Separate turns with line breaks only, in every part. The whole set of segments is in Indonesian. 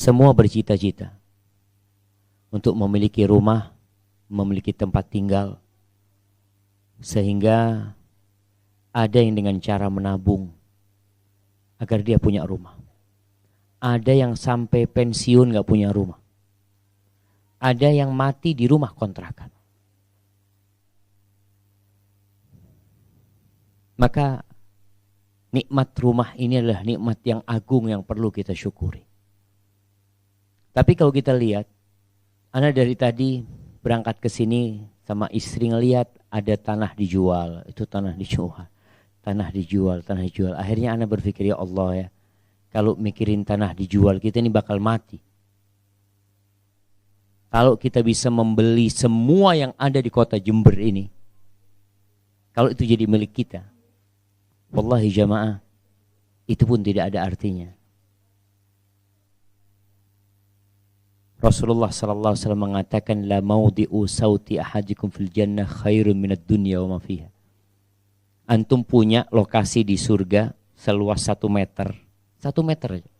Semua bercita-cita untuk memiliki rumah, memiliki tempat tinggal, sehingga ada yang dengan cara menabung agar dia punya rumah. Ada yang sampai pensiun gak punya rumah. Ada yang mati di rumah kontrakan. Maka nikmat rumah ini adalah nikmat yang agung yang perlu kita syukuri. Tapi kalau kita lihat, Ana dari tadi berangkat ke sini sama istri ngelihat ada tanah dijual, itu tanah dijual, tanah dijual, tanah dijual. Akhirnya Ana berpikir, ya Allah ya, kalau mikirin tanah dijual kita ini bakal mati. Kalau kita bisa membeli semua yang ada di kota Jember ini, kalau itu jadi milik kita, wallahi jamaah, itu pun tidak ada artinya. Rasulullah sallallahu alaihi wasallam mengatakan, la maudi'u sauti ahadikum fil jannah khairun minad dunya wa ma fiha. Antum punya lokasi di surga seluas 1 meter. 1 meter aja.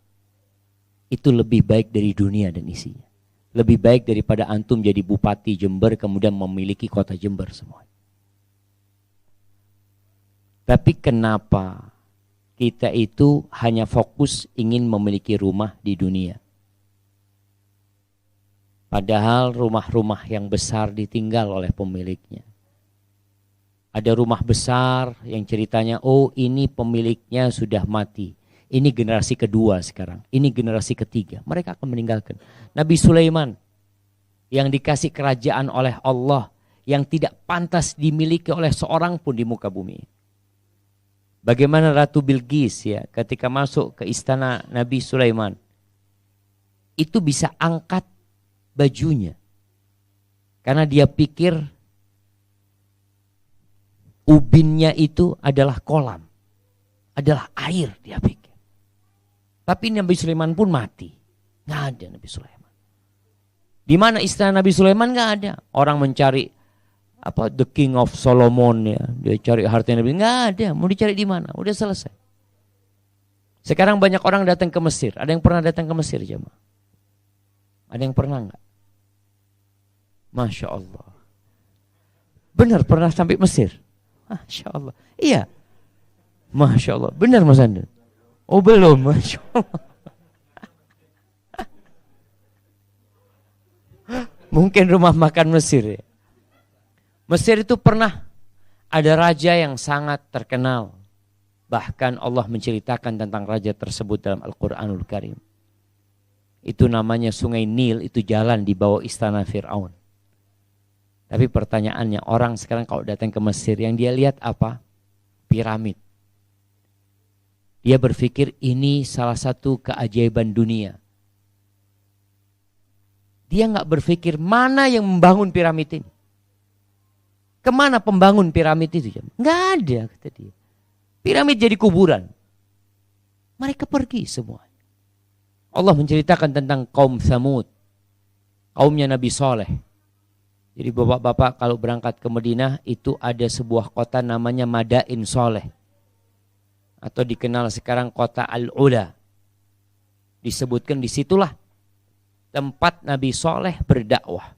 Itu lebih baik dari dunia dan isinya. Lebih baik daripada antum jadi bupati Jember kemudian memiliki kota Jember semua. Tapi kenapa kita itu hanya fokus ingin memiliki rumah di dunia? Padahal rumah-rumah yang besar ditinggal oleh pemiliknya. Ada rumah besar yang ceritanya, oh ini pemiliknya sudah mati. Ini generasi kedua sekarang, ini generasi ketiga. Mereka akan meninggalkan. Nabi Sulaiman yang dikasih kerajaan oleh Allah, yang tidak pantas dimiliki oleh seorang pun di muka bumi. Bagaimana Ratu Bilqis ya, ketika masuk ke istana Nabi Sulaiman, itu bisa angkat bajunya. Karena dia pikir ubinnya itu adalah kolam, adalah air dia pikir. Tapi Nabi Sulaiman pun mati. Nggak ada Nabi Sulaiman. Di mana istana Nabi Sulaiman? Nggak ada. Orang mencari the King of Solomon ya, dia cari hartanya Nabi. Nggak ada. Mau dicari di mana? Udah selesai. Sekarang banyak orang datang ke Mesir. Ada yang pernah datang ke Mesir jemaah? Ada yang pernah nggak? Masya Allah. Benar pernah sampai Mesir? Masya Allah. Iya. Masya Allah. Benar Mas Anda? Oh belum, Masya Allah. Mungkin rumah makan Mesir ya. Mesir itu pernah ada raja yang sangat terkenal. Bahkan Allah menceritakan tentang raja tersebut dalam Al-Quranul Karim. Itu namanya Sungai Nil, itu jalan di bawah istana Fir'aun. Tapi pertanyaannya, orang sekarang kalau datang ke Mesir yang dia lihat apa? Piramid. Dia berpikir ini salah satu keajaiban dunia. Dia nggak berpikir mana yang membangun piramid ini. Kemana pembangun piramid itu? Nggak ada, kata dia. Piramid jadi kuburan. Mereka pergi semua. Allah menceritakan tentang kaum Tsamud. Kaumnya Nabi Saleh. Jadi bapak-bapak kalau berangkat ke Madinah itu ada sebuah kota namanya Madain Saleh. Atau dikenal sekarang kota Al-Ula. Disebutkan disitulah tempat Nabi Saleh berdakwah.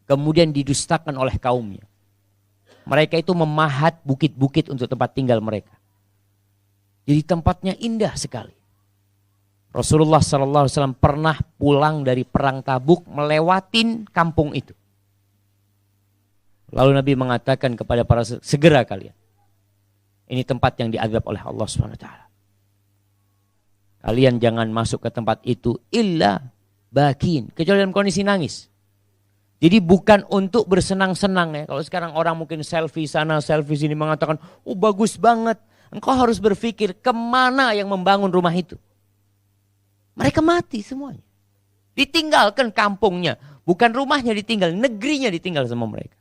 Kemudian didustakan oleh kaumnya. Mereka itu memahat bukit-bukit untuk tempat tinggal mereka. Jadi tempatnya indah sekali. Rasulullah SAW pernah pulang dari perang Tabuk melewatin kampung itu. Lalu Nabi mengatakan kepada para segera kalian. Ini tempat yang diazab oleh Allah SWT. Kalian jangan masuk ke tempat itu illa bakin. Kecuali dalam kondisi nangis. Jadi bukan untuk bersenang-senang ya. Kalau sekarang orang mungkin selfie sana, selfie sini mengatakan, oh bagus banget. Engkau harus berpikir kemana yang membangun rumah itu. Mereka mati semuanya. Ditinggalkan kampungnya. Bukan rumahnya ditinggal, negerinya ditinggal sama mereka.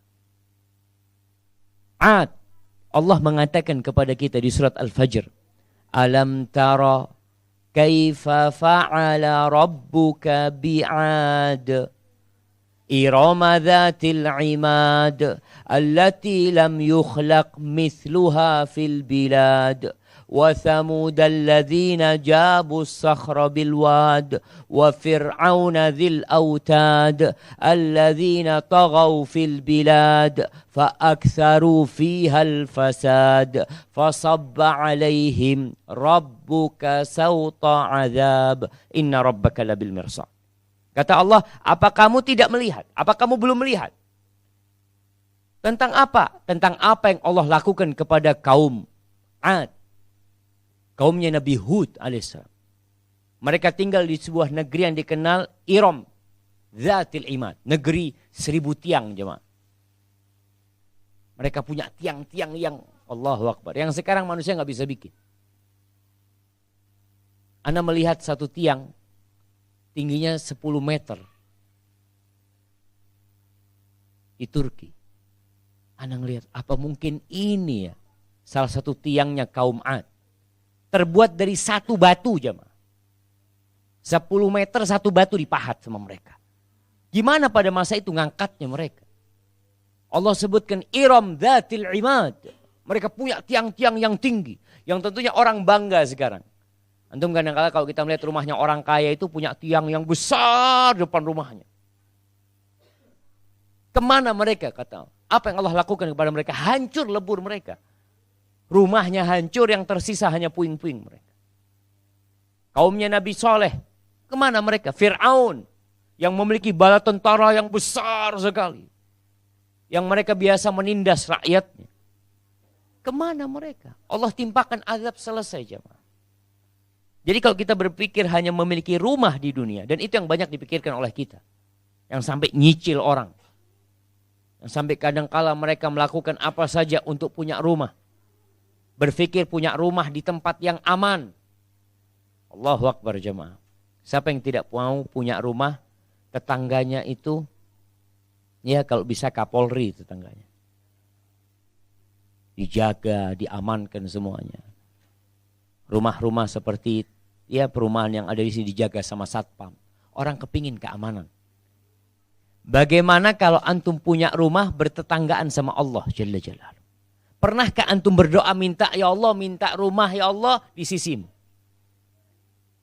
Allah mengatakan kepada kita di surat Al-Fajr. Alam tara kaifa fa'ala rabbuka bi'ad. Irama dhatil imad. Allati lam yukhlaq mithluha fil bilad. وثمود الذين جابوا الصخر بالواد وفرعون ذي الأوتاد الذين طغوا في البلاد فأكثروا فيها الفساد فصب عليهم ربك سوط عذاب إن ربك لبالمرصاد. Kata Allah, apa kamu tidak melihat? Apa kamu belum melihat? Tentang apa? Tentang apa yang Allah lakukan kepada kaum Ad. Kaumnya Nabi Hud alaihissalam. Mereka tinggal di sebuah negeri yang dikenal Iram. Zatil Imad. Negeri 1000 tiang jemaah. Mereka punya tiang-tiang yang Allahu Akbar. Yang sekarang manusia nggak bisa bikin. Anda melihat satu tiang tingginya 10 meter. Di Turki. Anda ngelihat apa mungkin ini ya salah satu tiangnya kaum Ad. Terbuat dari satu batu jemaah. 10 meter satu batu dipahat sama mereka. Gimana pada masa itu ngangkatnya mereka? Allah sebutkan Iram Dhatil Imad. Mereka punya tiang-tiang yang tinggi. Yang tentunya orang bangga sekarang. Antum kadang-kadang kalau kita melihat rumahnya orang kaya itu punya tiang yang besar depan rumahnya. Kemana mereka kata? Apa yang Allah lakukan kepada mereka? Hancur lebur mereka. Rumahnya hancur, yang tersisa hanya puing-puing mereka. Kaumnya Nabi Saleh, kemana mereka? Fir'aun, yang memiliki bala tentara yang besar sekali. Yang mereka biasa menindas rakyatnya. Kemana mereka? Allah timpakan azab, selesai jemaah. Jadi kalau kita berpikir hanya memiliki rumah di dunia, dan itu yang banyak dipikirkan oleh kita. Yang sampai nyicil orang. Yang sampai kadang-kala mereka melakukan apa saja untuk punya rumah. Berpikir punya rumah di tempat yang aman. Allahu Akbar jemaah. Siapa yang tidak mau punya rumah, tetangganya itu, ya kalau bisa Kapolri tetangganya. Dijaga, diamankan semuanya. Rumah-rumah seperti ya perumahan yang ada di sini dijaga sama satpam. Orang kepingin keamanan. Bagaimana kalau antum punya rumah bertetanggaan sama Allah Jalla Jalaluhu? Pernahkah antum berdoa minta, ya Allah minta rumah ya Allah di sisimu?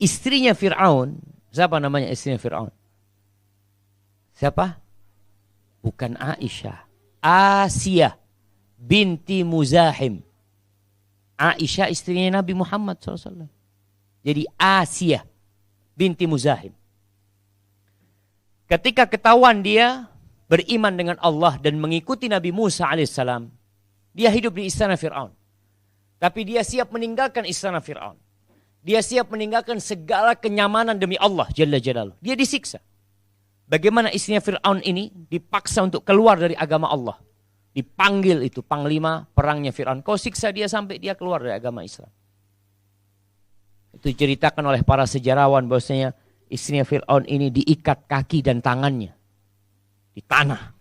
Istrinya Fir'aun, siapa namanya istrinya Fir'aun? Siapa? Bukan Aisyah. Asiyah binti Muzahim. Aisyah istrinya Nabi Muhammad SAW. Jadi Asiyah binti Muzahim. Ketika ketahuan dia beriman dengan Allah dan mengikuti Nabi Musa alaihissalam, dia hidup di istana Fir'aun. Tapi dia siap meninggalkan istana Fir'aun. Dia siap meninggalkan segala kenyamanan demi Allah Jalla Jalaluhu. Dia disiksa. Bagaimana istrinya Fir'aun ini dipaksa untuk keluar dari agama Allah. Dipanggil itu panglima perangnya Fir'aun. Kau siksa dia sampai dia keluar dari agama Islam. Itu diceritakan oleh para sejarawan bahwasanya istrinya Fir'aun ini diikat kaki dan tangannya di tanah.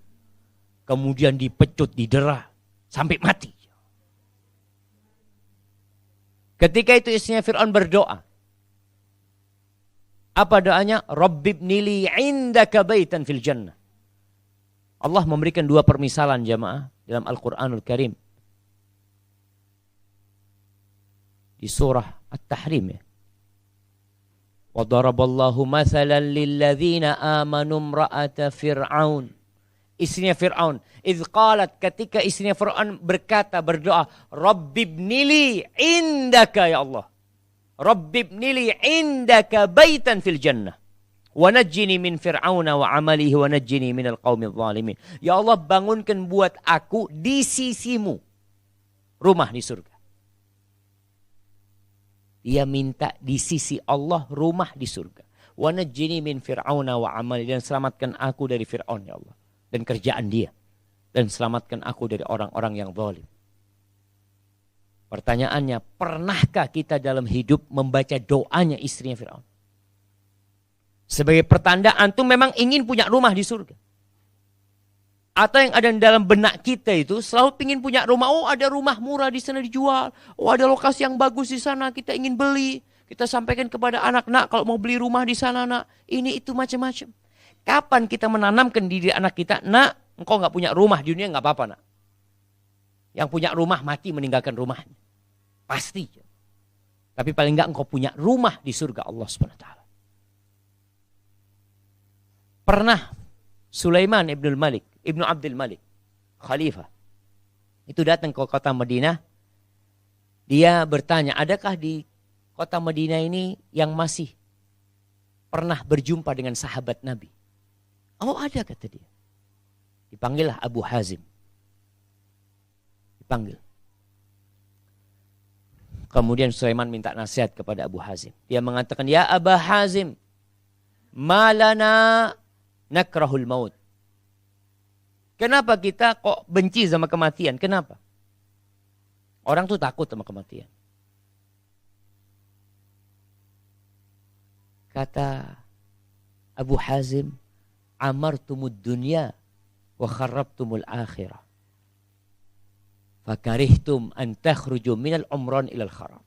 Kemudian dipecut, didera sampai mati. Ketika itu istrinya Fir'aun berdoa. Apa doanya? Rabbibnili indaka baitan fil jannah. Allah memberikan dua permisalan jamaah dalam Al-Quranul Karim. Di surah At-Tahrim ya. وَضَرَبَ اللَّهُ مَثَلًا لِلَّذِينَ آمَنُوا امْرَأَةَ فِرْعَوْنَ. Istrinya Fir'aun. إِذْ قَالَتْ, ketika istrinya Fir'aun berkata, berdoa, Rabbibnili indaka ya Allah. Rabbibnili indaka baitan fil jannah. وَنَجِّنِي مِنْ فِرْعَوْنَ وَعَمَلِهِ وَنَجِّنِي مِنَ الْقَوْمِ الظَّالِمِينَ. Ya Allah, bangunkan buat aku di sisimu rumah di surga. Dia minta di sisi Allah rumah di surga. وَنَجِّنِي مِنْ فِرْعَوْنَ وَعَمَلِهِ, dan selamatkan aku dari Fir'aun ya Allah. Dan kerjaan dia. Dan selamatkan aku dari orang-orang yang zalim. Pertanyaannya, pernahkah kita dalam hidup membaca doanya istrinya Fir'aun? Sebagai pertanda antum memang ingin punya rumah di surga. Atau yang ada dalam benak kita itu selalu ingin punya rumah. Oh, ada rumah murah di sana dijual. Oh, ada lokasi yang bagus di sana, kita ingin beli. Kita sampaikan kepada anak, nak kalau mau beli rumah di sana nak, ini itu macam-macam. Kapan kita menanamkan diri anak kita, nak engkau nggak punya rumah di dunia nggak apa-apa nak. Yang punya rumah mati meninggalkan rumahnya. Pasti. Tapi paling enggak engkau punya rumah di surga Allah Subhanahu wa taala. Pernah Sulaiman Ibnu Abdul Malik, khalifah, itu datang ke kota Madinah. Dia bertanya, adakah di kota Madinah ini yang masih pernah berjumpa dengan sahabat Nabi? Oh ada, kata dia. Dipanggillah Abu Hazim. Dipanggil. Kemudian Sulaiman minta nasihat kepada Abu Hazim. Dia mengatakan, ya Abu Hazim, malana nakrahul maut. Kenapa kita kok benci sama kematian? Kenapa? Orang tuh takut sama kematian. Kata Abu Hazim, amartumud dunya wa kharrabtumul akhirah. Fakarihtum an takhruju minal umran ilal kharab.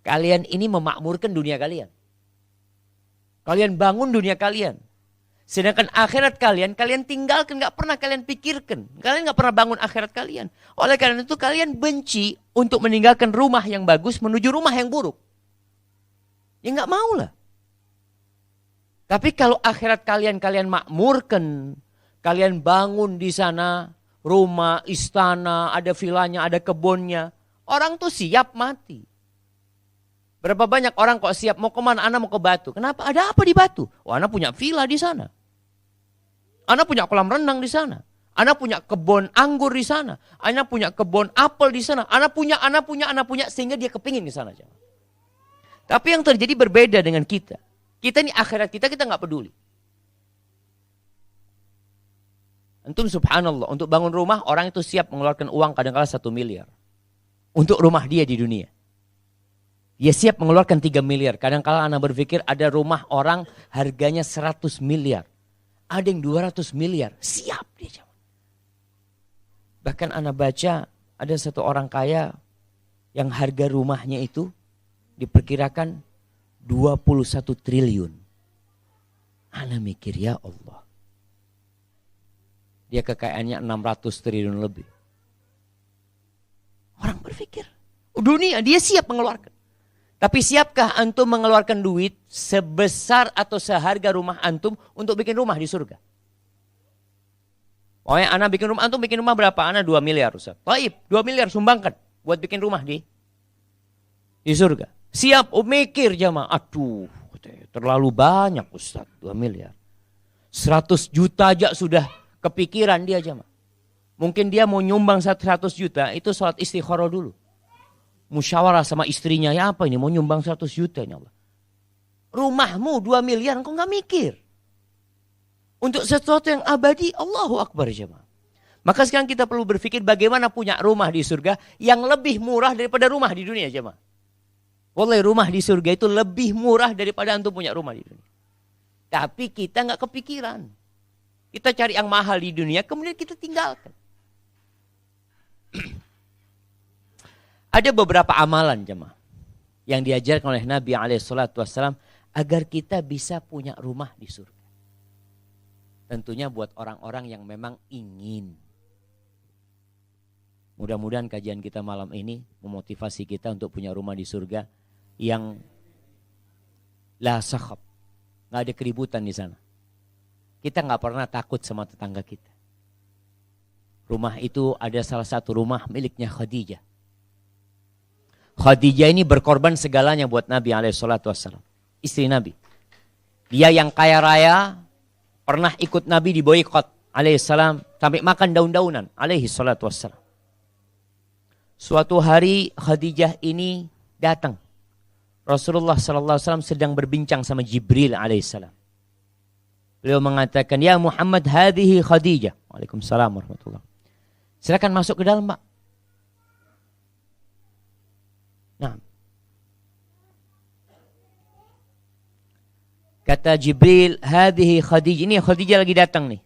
Kalian ini memakmurkan dunia kalian. Kalian bangun dunia kalian. Sedangkan akhirat kalian tinggalkan, gak pernah kalian pikirkan. Kalian gak pernah bangun akhirat kalian. Oleh karena itu kalian benci untuk meninggalkan rumah yang bagus menuju rumah yang buruk. Ya gak maulah. Tapi kalau akhirat kalian makmurkan, kalian bangun di sana, rumah, istana, ada vilanya, ada kebunnya. Orang tuh siap mati. Berapa banyak orang kok siap mau kemana? Anak mau ke Batu. Kenapa? Ada apa di Batu? Oh, anak punya villa di sana. Anak punya kolam renang di sana. Anak punya kebun anggur di sana. Anak punya kebun apel di sana. Anak punya. Sehingga dia kepingin di sana. Tapi yang terjadi berbeda dengan kita. Kita ini akhirat kita nggak peduli. Antum subhanallah, untuk bangun rumah orang itu siap mengeluarkan uang kadang-kala 1 miliar. Untuk rumah dia di dunia. Dia siap mengeluarkan 3 miliar. Kadang-kala anak berpikir ada rumah orang harganya 100 miliar. Ada yang 200 miliar. Siap dia. Bahkan anak baca ada satu orang kaya yang harga rumahnya itu diperkirakan 21 triliun. Anak mikir, ya Allah. Dia kekayaannya 600 triliun lebih. Orang berpikir, dunia dia siap mengeluarkan. Tapi siapkah antum mengeluarkan duit sebesar atau seharga rumah antum untuk bikin rumah di surga? Pokoknya anak bikin rumah, antum bikin rumah berapa? Anak 2 miliar Ustaz. Taib, 2 miliar sumbangkan buat bikin rumah di surga. Siap, mikir jamaah. Aduh, terlalu banyak Ustaz, 2 miliar. 100 juta aja sudah kepikiran dia jamaah. Mungkin dia mau nyumbang 100 juta, itu sholat istikharah dulu. Musyawarah sama istrinya, ya apa ini mau nyumbang 100 juta ya Allah. Rumahmu 2 miliar, engkau gak mikir. Untuk sesuatu yang abadi, Allahu Akbar jemaah. Maka sekarang kita perlu berpikir bagaimana punya rumah di surga yang lebih murah daripada rumah di dunia jemaah. Wallahi rumah di surga itu lebih murah daripada antum punya rumah di dunia. Tapi kita gak kepikiran. Kita cari yang mahal di dunia, kemudian kita tinggalkan. Ada beberapa amalan jemaah yang diajarkan oleh Nabi SAW agar kita bisa punya rumah di surga. Tentunya buat orang-orang yang memang ingin. Mudah-mudahan kajian kita malam ini memotivasi kita untuk punya rumah di surga yang la sakhab, nggak ada keributan di sana. Kita nggak pernah takut sama tetangga kita. Rumah itu ada salah satu rumah miliknya Khadijah. Khadijah ini berkorban segalanya buat Nabi SAW. Istri Nabi. Dia yang kaya raya, pernah ikut Nabi di boikot alaihissalam sampai makan daun-daunan alaihissalam. Suatu hari Khadijah ini datang. Rasulullah SAW sedang berbincang sama Jibril alaihissalam. Beliau mengatakan, ya Muhammad hadhihi Khadijah. Waalaikumsalam warahmatullahi. Silakan masuk ke dalam, Pak. Nah. Kata Jibril, hadhihi Khadijah. Ini Khadijah lagi datang nih.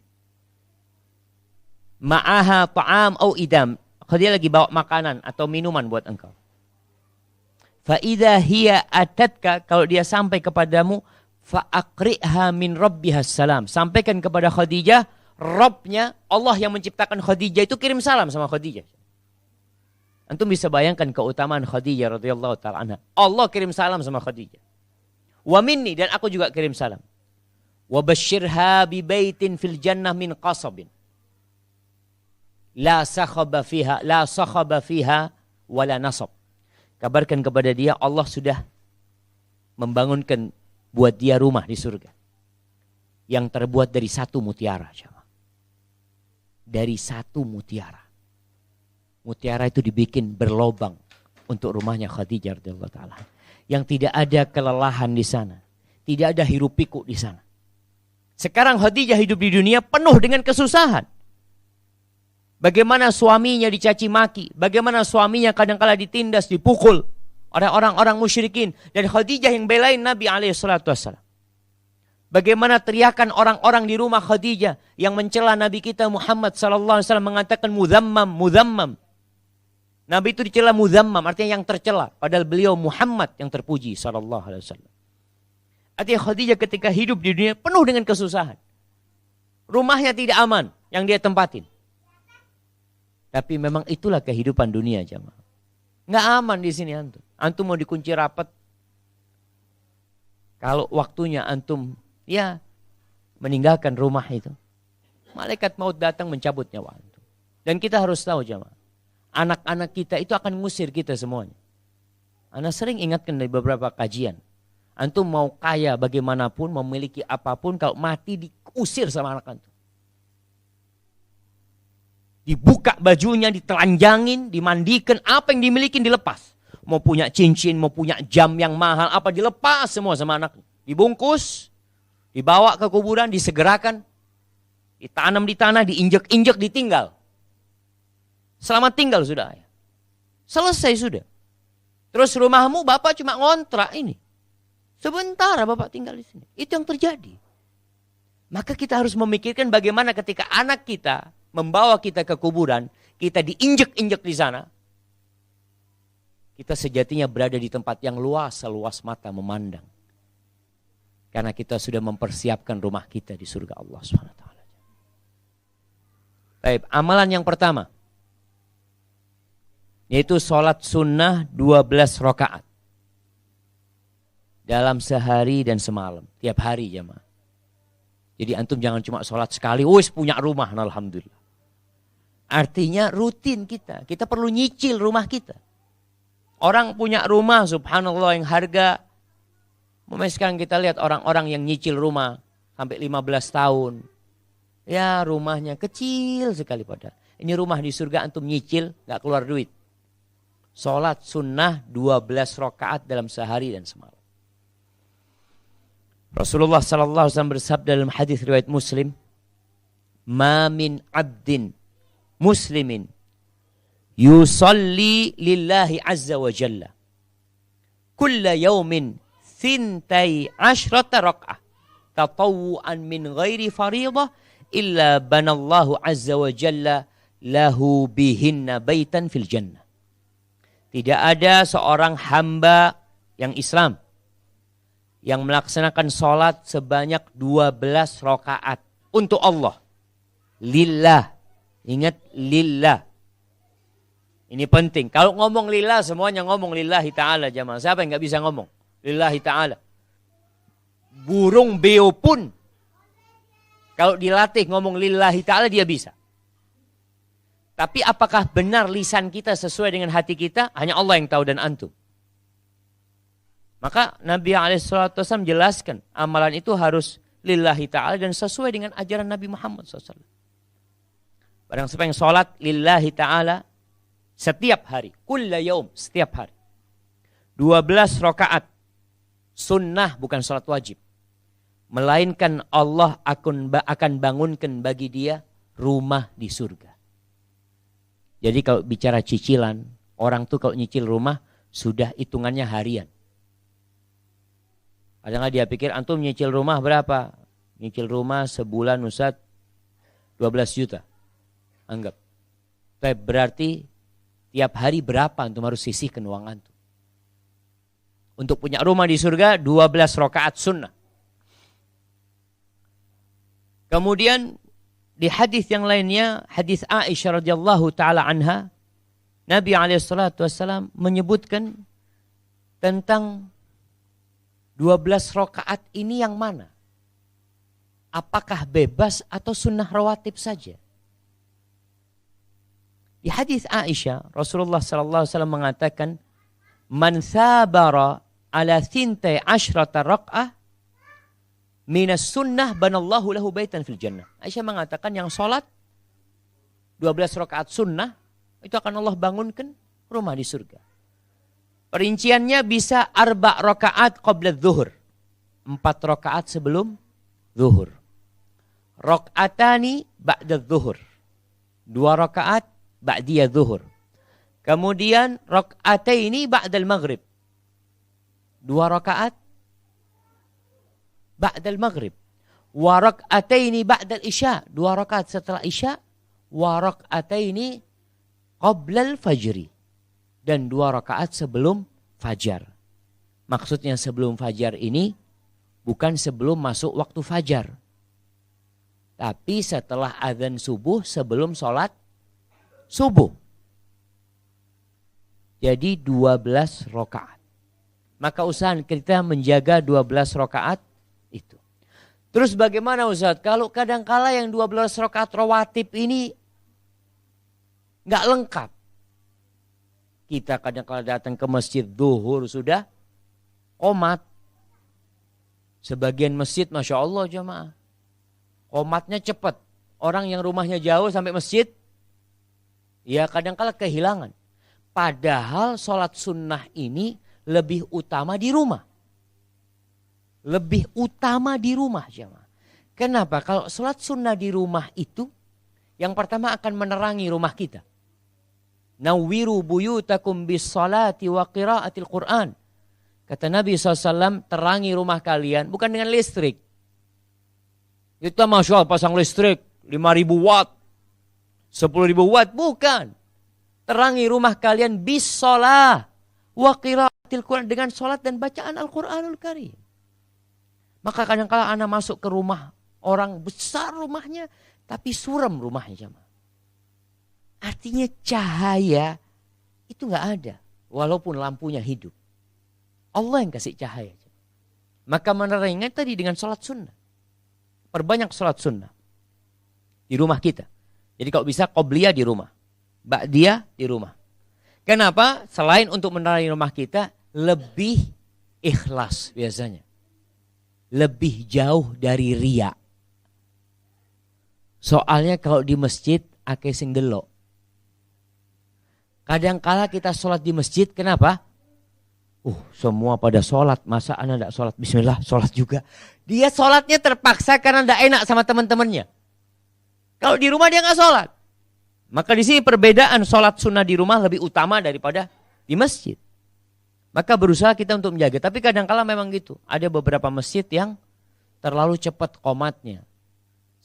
Ma'aha ta'am au idam. Khadijah lagi bawa makanan atau minuman buat engkau. Fa idza hiya atatka, kalau dia sampai kepadamu, fa aqri'ha min rabbihas salam. Sampaikan kepada Khadijah, Rabbnya Allah yang menciptakan Khadijah itu kirim salam sama Khadijah. Antum bisa bayangkan keutamaan Khadijah radhiyallahu ta'ala anha. Allah kirim salam sama Khadijah. Wa minni, dan aku juga kirim salam. Wa basyirha bi baitin fil jannah min qasabin. La sakhaba fiha wala nasab. Kabarkan kepada dia Allah sudah membangunkan buat dia rumah di surga yang terbuat dari satu mutiara. Dari satu mutiara. Mutiara itu dibikin berlobang untuk rumahnya Khadijah radhiyallahu taala. Yang tidak ada kelelahan di sana, tidak ada hiruk pikuk di sana. Sekarang Khadijah hidup di dunia penuh dengan kesusahan. Bagaimana suaminya dicaci maki, bagaimana suaminya kadang-kala ditindas, dipukul oleh orang-orang musyrikin, dan Khadijah yang belain Nabi alaihi salatu wasallam. Bagaimana teriakan orang-orang di rumah Khadijah yang mencela Nabi kita Muhammad sallallahu alaihi wasallam, mengatakan muzammam, muzammam. Nabi itu dicela muzammam, artinya yang tercela, padahal beliau Muhammad yang terpuji sallallahu alaihi wasallam. Artinya Khadijah ketika hidup di dunia penuh dengan kesusahan. Rumahnya tidak aman yang dia tempatin. Tapi memang itulah kehidupan dunia, jamaah. Nggak aman di sini antum. Antum mau dikunci rapat. Kalau waktunya antum ya meninggalkan rumah itu, malaikat maut datang mencabut nyawa antum. Dan kita harus tahu, jamaah, anak-anak kita itu akan mengusir kita semuanya. Ana sering ingatkan dari beberapa kajian. Antum mau kaya bagaimanapun, memiliki apapun, kalau mati diusir sama anak antum. Dibuka bajunya, ditelanjangin, dimandikan, apa yang dimiliki dilepas. Mau punya cincin, mau punya jam yang mahal, apa dilepas semua sama anak. Dibungkus, dibawa ke kuburan, disegerakan, ditanam di tanah, diinjek-injek, ditinggal. Selamat tinggal sudah. Selesai sudah. Terus rumahmu bapak cuma ngontrak ini. Sebentar bapak tinggal di sini. Itu yang terjadi. Maka kita harus memikirkan bagaimana ketika anak kita membawa kita ke kuburan, kita diinjek-injek di sana. Kita sejatinya berada di tempat yang luas, seluas mata memandang. Karena kita sudah mempersiapkan rumah kita di surga Allah SWT. Baik, amalan yang pertama, yaitu sholat sunnah 12 rakaat. Dalam sehari dan semalam. Tiap hari jemaah. Jadi antum jangan cuma sholat sekali, wis punya rumah, alhamdulillah. Artinya rutin kita. Kita perlu nyicil rumah kita. Orang punya rumah, subhanallah, yang harga. Sekarang kita lihat orang-orang yang nyicil rumah sampai 15 tahun. Ya rumahnya kecil sekali padahal. Ini rumah di surga antum nyicil, gak keluar duit. Sholat sunnah 12 rakaat dalam sehari dan semalam. Rasulullah sallallahu alaihi wasallam bersabda dalam hadis riwayat Muslim, "Ma min 'abdin muslimin yusalli lillahi azza wa jalla kulla yawmin 12 rak'ah tatawwu'an min ghairi fariidah illa banallahu azza wa jalla lahu bihinna baitan fil jannah." Tidak ada seorang hamba yang Islam yang melaksanakan sholat sebanyak 12 rakaat untuk Allah. Lillah. Ingat, lillah. Ini penting. Kalau ngomong lillah, semuanya ngomong lillahi ta'ala jamaah. Siapa yang gak bisa ngomong? Lillahi ta'ala. Burung beo pun, kalau dilatih ngomong lillahi ta'ala, dia bisa. Tapi apakah benar lisan kita sesuai dengan hati kita? Hanya Allah yang tahu dan antum. Maka Nabi SAW jelaskan amalan itu harus lillahi ta'ala dan sesuai dengan ajaran Nabi Muhammad SAW. Barang siapa yang sholat lillahi ta'ala setiap hari, kulla yaum, setiap hari. 12 rakaat sunnah, bukan sholat wajib. Melainkan Allah akan bangunkan bagi dia rumah di surga. Jadi kalau bicara cicilan, orang tuh kalau nyicil rumah sudah hitungannya harian. Kadang-kadang dia pikir antum nyicil rumah berapa? Nyicil rumah sebulan Ustaz 12 juta. Anggap. Berarti tiap hari berapa antum harus sisihkan uang antum? Untuk punya rumah di surga 12 rakaat sunnah. Kemudian di hadis yang lainnya, hadis Aisyah radhiyallahu taala anha, Nabi SAW menyebutkan tentang 12 rakaat ini yang mana? Apakah bebas atau sunnah rawatib saja? Di hadis Aisyah, Rasulullah SAW mengatakan, "Man sabara ala thintai asyrata rak'ah minas sunnah banallahu lahu baitan fil jannah." Aisyah mengatakan yang sholat 12 rakaat sunnah, itu akan Allah bangunkan rumah di surga. Perinciannya bisa 4 rakaat qabla zuhur. 4 rakaat sebelum zuhur. Rak'atani ba'da zuhur. 2 rakaat ba'diyah zuhur. Kemudian rak'ataini ba'dal maghrib. 2 rakaat ba'dal maghrib. Wa rak'ataini ba'dal isya. 2 rakaat setelah isya. Wa rak'ataini qablal fajri. Dan 2 rakaat sebelum fajar. Maksudnya sebelum fajar ini bukan sebelum masuk waktu fajar. Tapi setelah azan subuh sebelum sholat subuh. Jadi 12 rakaat. Maka usahakan kita menjaga 12 rakaat itu. Terus bagaimana Ustaz? Kalau kadangkala yang 12 rakaat rawatib ini nggak lengkap. Kita kadangkala datang ke masjid zuhur sudah qomat. Sebagian masjid Masya Allah jamaah. Qomatnya cepat. Orang yang rumahnya jauh sampai masjid, ya kadangkala kehilangan. Padahal sholat sunnah ini lebih utama di rumah. Lebih utama di rumah jamaah. Kenapa? Kalau sholat sunnah di rumah itu, yang pertama akan menerangi rumah kita. Nawwiru buyutakum bis salati wa qiraatil Qur'an. Kata Nabi SAW, terangi rumah kalian bukan dengan listrik. Kita Masya Allah pasang listrik 5.000 watt, 10.000 watt. Bukan. Terangi rumah kalian bis shalah wa qiraatil Qur'an, dengan sholat dan bacaan Al-Quranul Karim. Maka kadang-kala anak masuk ke rumah orang besar rumahnya, tapi suram rumahnya. Artinya cahaya itu nggak ada, walaupun lampunya hidup. Allah yang kasih cahaya. Maka meneranginya tadi dengan sholat sunnah. Perbanyak sholat sunnah di rumah kita. Jadi kalau bisa qobliyah di rumah, ba'diyah di rumah. Kenapa? Selain untuk menerangi rumah kita, lebih ikhlas biasanya. Lebih jauh dari riya. Soalnya kalau di masjid akeh sing delok. Kadangkala kita sholat di masjid, kenapa? Semua pada sholat, masa anak tidak sholat? Bismillah, sholat juga. Dia sholatnya terpaksa karena tidak enak sama teman-temannya. Kalau di rumah dia nggak sholat. Maka di sini perbedaan sholat sunnah di rumah lebih utama daripada di masjid. Maka berusaha kita untuk menjaga. Tapi kadang-kala memang gitu. Ada beberapa masjid yang terlalu cepat qomatnya.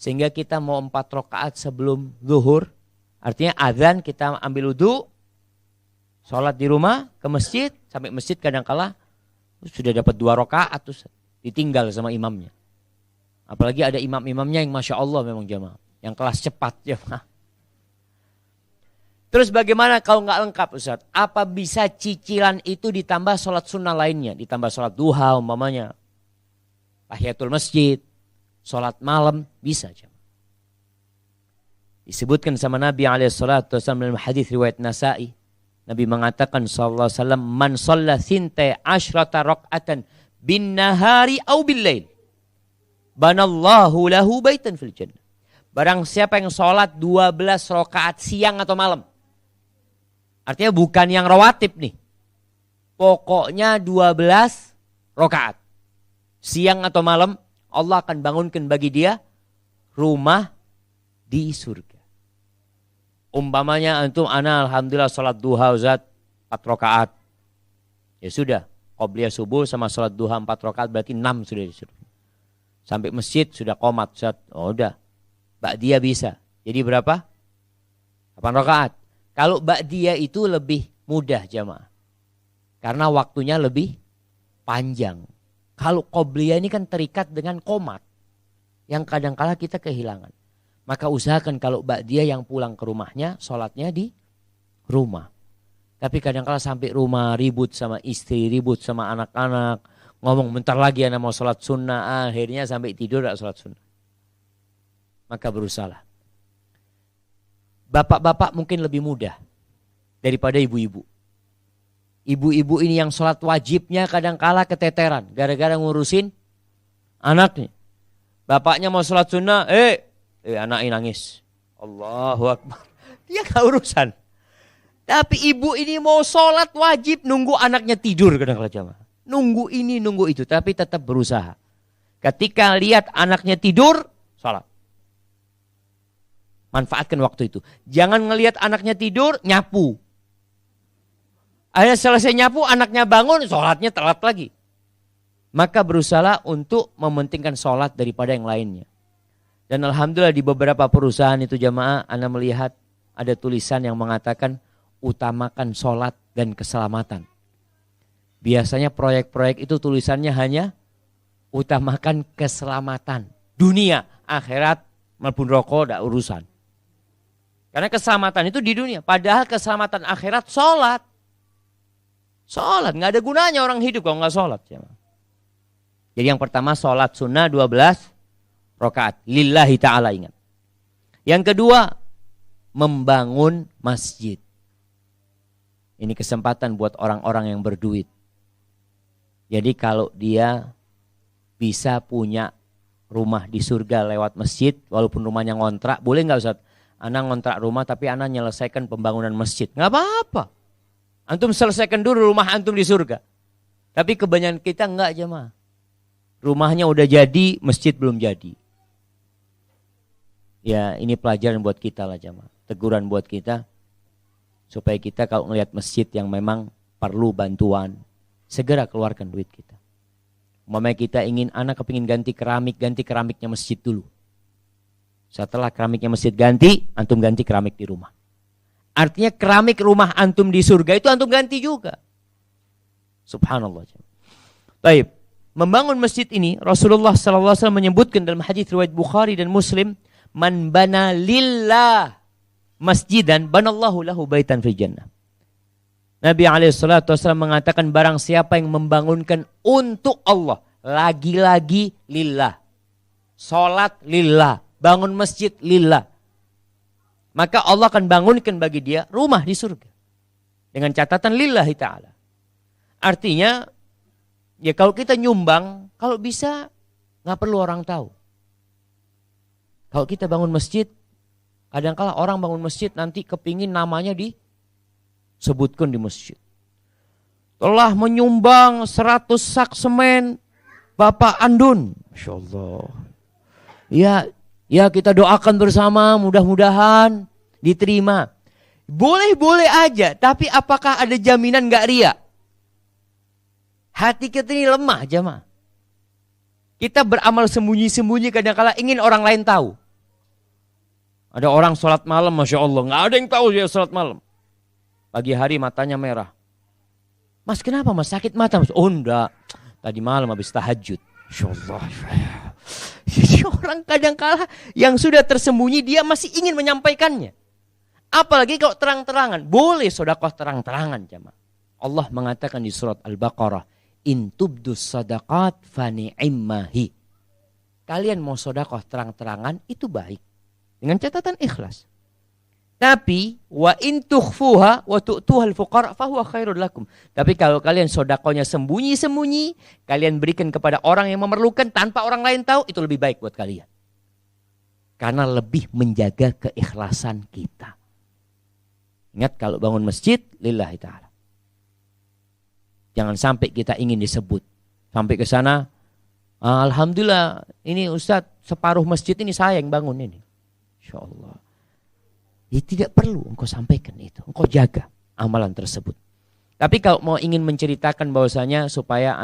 Sehingga kita mau 4 rakaat sebelum zuhur. Artinya azan kita ambil wudu. Sholat di rumah, ke masjid, sampai masjid kadang-kala sudah dapat 2 rakaat terus ditinggal sama imamnya. Apalagi ada imam-imamnya yang Masya Allah memang jamaah. Yang kelas cepat jamaah. Terus bagaimana kalau nggak lengkap Ustaz? Apa bisa cicilan itu ditambah sholat sunnah lainnya? Ditambah sholat duha umpamanya. Tahiyatul masjid, sholat malam, bisa jamaah. Disebutkan sama Nabi SAW dalam hadis riwayat Nasa'i. Nabi mengatakan sallallahu alaihi wasallam, man shalla thintai asyrata rak'atan bin nahari au bil lail banallahu lahu baitan fil jannah. Barang siapa yang sholat 12 rakaat siang atau malam. Artinya bukan yang rawatib nih. Pokoknya 12 rakaat. Siang atau malam Allah akan bangunkan bagi dia rumah di surga. Umpamanya antum ana alhamdulillah sholat duha Ustaz 4 rakaat. Ya sudah, qobliyah subuh sama sholat duha 4 rakaat berarti 6 sudah disuruh. Sampai masjid sudah qomat Ustaz. Oh udah. Ba'diyah bisa. Jadi berapa? 8 rakaat. Kalau ba'diyah itu lebih mudah jamaah. Karena waktunya lebih panjang. Kalau qobliyah ini kan terikat dengan qomat. Yang kadang-kala kita kehilangan. Maka usahakan kalau ba'diyah yang pulang ke rumahnya, sholatnya di rumah. Tapi kadang-kala sampai rumah ribut sama istri, ribut sama anak-anak. Ngomong bentar lagi anak mau sholat sunnah. Akhirnya sampai tidur gak sholat sunnah. Maka berusaha. Bapak-bapak mungkin lebih mudah daripada ibu-ibu. Ibu-ibu ini yang sholat wajibnya kadang-kala keteteran. Gara-gara ngurusin anaknya. Bapaknya mau sholat sunnah. Anaknya nangis. Allahu Akbar. Dia gak urusan. Tapi ibu ini mau sholat wajib nunggu anaknya tidur kadang-kala jamaah. Nunggu ini, nunggu itu. Tapi tetap berusaha. Ketika lihat anaknya tidur, sholat. Manfaatkan waktu itu. Jangan ngelihat anaknya tidur, nyapu. Akhirnya selesai nyapu, anaknya bangun, sholatnya telat lagi. Maka berusaha untuk mementingkan sholat daripada yang lainnya. Dan alhamdulillah di beberapa perusahaan itu jamaah, Anda melihat ada tulisan yang mengatakan, utamakan sholat dan keselamatan. Biasanya proyek-proyek itu tulisannya hanya utamakan keselamatan. Dunia, akhirat, maupun rokok, tidak urusan. Karena keselamatan itu di dunia. Padahal keselamatan akhirat sholat. Sholat, nggak ada gunanya orang hidup kalau nggak sholat. Jadi yang pertama sholat sunnah 12 rakaat. Lillahi ta'ala, ingat. Yang kedua, membangun masjid. Ini kesempatan buat orang-orang yang berduit. Jadi kalau dia bisa punya rumah di surga lewat masjid, walaupun rumahnya ngontrak, boleh nggak Ustaz? Anak ngontrak rumah tapi anak menyelesaikan pembangunan masjid. Nggak apa-apa. Antum selesaikan dulu rumah antum di surga. Tapi kebanyakan kita nggak jemaah. Rumahnya udah jadi, masjid belum jadi. Ya ini pelajaran buat kita lah jemaah. Teguran buat kita. Supaya kita kalau ngelihat masjid yang memang perlu bantuan, segera keluarkan duit kita. Umpamanya kita ingin anak kepingin ganti keramiknya masjid dulu. Setelah keramiknya masjid ganti, antum ganti keramik di rumah. Artinya keramik rumah antum di surga itu antum ganti juga. Subhanallah. Baik, membangun masjid ini Rasulullah SAW menyebutkan dalam hadis riwayat Bukhari dan Muslim, man bana lillah masjidan banallahu lahu baitan fil jannah. Nabi SAW mengatakan barang siapa yang membangunkan untuk Allah, lagi-lagi lillah, salat lillah, bangun masjid lillah, maka Allah akan bangunkan bagi dia rumah di surga dengan catatan lillahi ta'ala. Artinya ya kalau kita nyumbang, kalau bisa nggak perlu orang tahu. Kalau kita bangun masjid, kadang-kala orang bangun masjid nanti kepingin namanya disebutkan di masjid. Telah menyumbang 100 sak semen Bapak Andun. Masya Allah. Ya kita doakan bersama, mudah-mudahan diterima. Boleh-boleh aja, tapi apakah ada jaminan gak ria? Hati kita ini lemah jemaah. Kita beramal sembunyi-sembunyi kadang-kala ingin orang lain tahu. Ada orang sholat malam, Masya Allah. Nggak ada yang tahu dia sholat malam. Pagi hari matanya merah. Mas kenapa mas? Sakit mata mas? Oh enggak. Tadi malam habis tahajud. Masya Allah. Jadi orang kadang-kala yang sudah tersembunyi dia masih ingin menyampaikannya. Apalagi kalau terang-terangan. Boleh sedekah terang-terangan jemaah. Allah mengatakan di surat Al-Baqarah. In tubdus sadaqat fani'immahi. Kalian mau sedekah terang-terangan itu baik. Dengan catatan ikhlas. Tapi wa in tukhfuha wa tu'tuhal fuqara fahuwa khairul lakum. Tapi kalau kalian sedekahnya sembunyi-sembunyi, kalian berikan kepada orang yang memerlukan tanpa orang lain tahu, itu lebih baik buat kalian. Karena lebih menjaga keikhlasan kita. Ingat kalau bangun masjid lillahi ta'ala. Jangan sampai kita ingin disebut. Sampai ke sana, alhamdulillah ini Ustadz separuh masjid ini saya yang bangun ini. Insya Allah. Ya, tidak perlu engkau sampaikan itu. Engkau jaga amalan tersebut. Tapi kalau mau ingin menceritakan bahwasanya supaya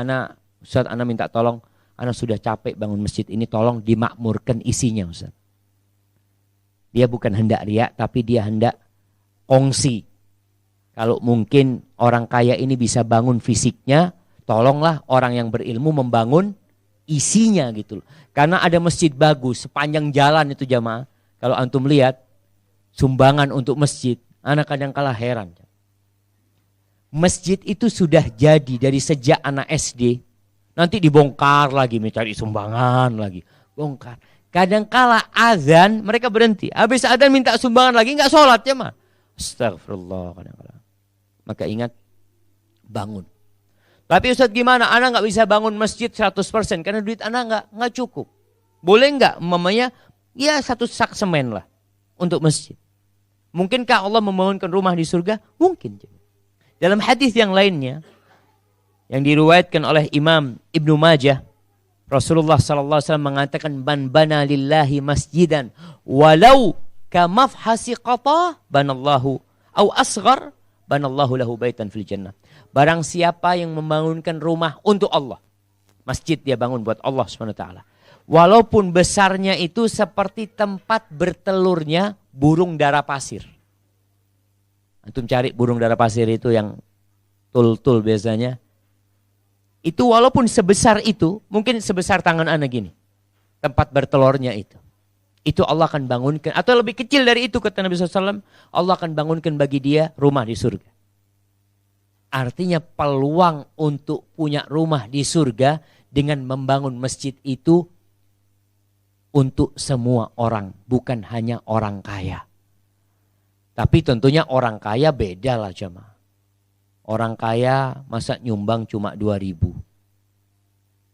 Ustaz minta tolong, sudah capek bangun masjid ini, tolong dimakmurkan isinya Ustaz. Dia bukan hendak riak, tapi dia hendak kongsi. Kalau mungkin orang kaya ini bisa bangun fisiknya, tolonglah orang yang berilmu membangun isinya gitu loh. Karena ada masjid bagus sepanjang jalan itu jamaah. Kalau antum lihat sumbangan untuk masjid, anak kadang kala heran. Masjid itu sudah jadi dari sejak anak SD. Nanti dibongkar lagi, mencari sumbangan lagi. Bongkar. Kadangkala azan mereka berhenti. Habis azan minta sumbangan lagi, nggak sholat ya mah. Astagfirullah kadang-kala. Maka ingat, bangun. Tapi Ustaz gimana? Anak nggak bisa bangun masjid 100% karena duit anak nggak cukup. Boleh nggak mamanya? Ya 1 sak semen lah untuk masjid. Mungkinkah Allah membangunkan rumah di surga? Mungkin. Dalam hadis yang lainnya yang diriwayatkan oleh Imam Ibnu Majah, Rasulullah sallallahu alaihi wasallam mengatakan, "Man bana lillahi masjidan walau kamafhasi qata banallahu au asghar banallahu lahu baitan fil jannah." Barang siapa yang membangunkan rumah untuk Allah, masjid dia bangun buat Allah Subhanahu wa taala. Walaupun besarnya itu seperti tempat bertelurnya burung dara pasir. Antum cari burung dara pasir itu yang tul-tul biasanya. Itu walaupun sebesar itu, mungkin sebesar tangan anak gini. Tempat bertelurnya itu. Itu Allah akan bangunkan. Atau lebih kecil dari itu kata Nabi SAW. Allah akan bangunkan bagi dia rumah di surga. Artinya peluang untuk punya rumah di surga dengan membangun masjid itu untuk semua orang. Bukan hanya orang kaya. Tapi tentunya orang kaya beda lah jemaah. Orang kaya masa nyumbang cuma 2.000.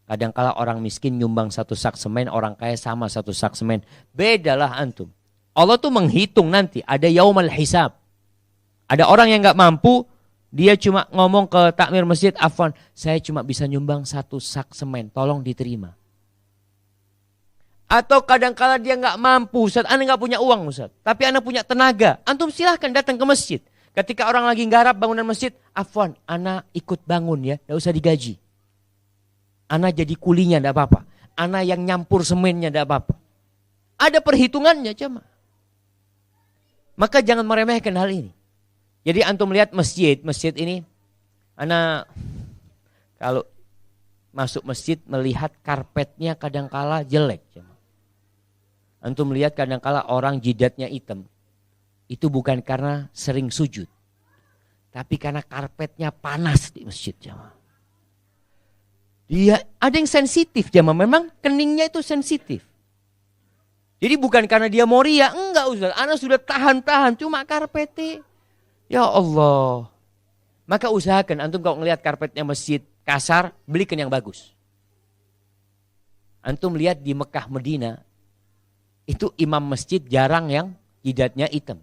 Kadangkala orang miskin nyumbang 1 sak semen, orang kaya sama 1 sak semen. Bedalah antum. Allah tuh menghitung nanti, ada yaumal hisab. Ada orang yang gak mampu, dia cuma ngomong ke takmir masjid, "Afwan, saya cuma bisa nyumbang 1 sak semen, tolong diterima." Atau kadangkala dia nggak mampu, Ustaz, Anda nggak punya uang, Ustaz, tapi Anda punya tenaga. Antum silahkan datang ke masjid. Ketika orang lagi nggarap bangunan masjid, "Afwan, Anda ikut bangun ya, nggak usah digaji. Anda jadi kulinya, nggak apa-apa. Anda yang nyampur semennya, nggak apa-apa." Ada perhitungannya, cuma. Maka jangan meremehkan hal ini. Jadi antum lihat masjid ini, Anda kalau masuk masjid melihat karpetnya kadangkala jelek, cuma. Antum lihat kadangkala orang jidatnya hitam. Itu bukan karena sering sujud. Tapi karena karpetnya panas di masjid jamaah. Dia ada yang sensitif jamaah. Memang keningnya itu sensitif. Jadi bukan karena dia mau ria. Enggak Ustaz. Anak sudah tahan-tahan. Cuma karpetnya. Ya Allah. Maka usahakan antum kalau ngelihat karpetnya masjid kasar. Belikan yang bagus. Antum lihat di Mekah Medina. Itu imam masjid jarang yang jidatnya hitam.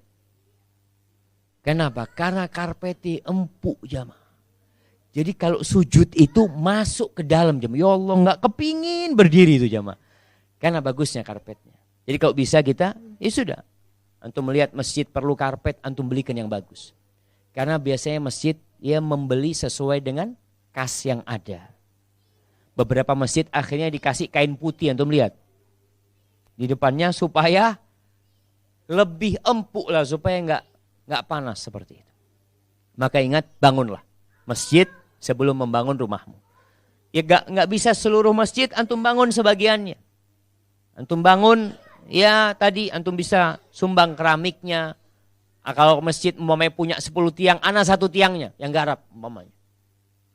Kenapa? Karena karpetnya empuk jamaah. Jadi kalau sujud itu masuk ke dalam jamaah. Ya Allah nggak kepingin berdiri itu jamaah. Karena bagusnya karpetnya. Jadi kalau bisa kita, ya sudah. Antum melihat masjid perlu karpet, antum belikan yang bagus. Karena biasanya masjid ya membeli sesuai dengan kas yang ada. Beberapa masjid akhirnya dikasih kain putih, antum lihat. Di depannya supaya lebih empuk lah, supaya nggak panas seperti itu. Maka ingat, bangunlah masjid sebelum membangun rumahmu. Ya nggak bisa seluruh masjid antum bangun sebagiannya. Antum bangun ya tadi antum bisa sumbang keramiknya. Kalau masjid umpamanya punya 10 tiang, ana 1 tiangnya yang garap umpamanya.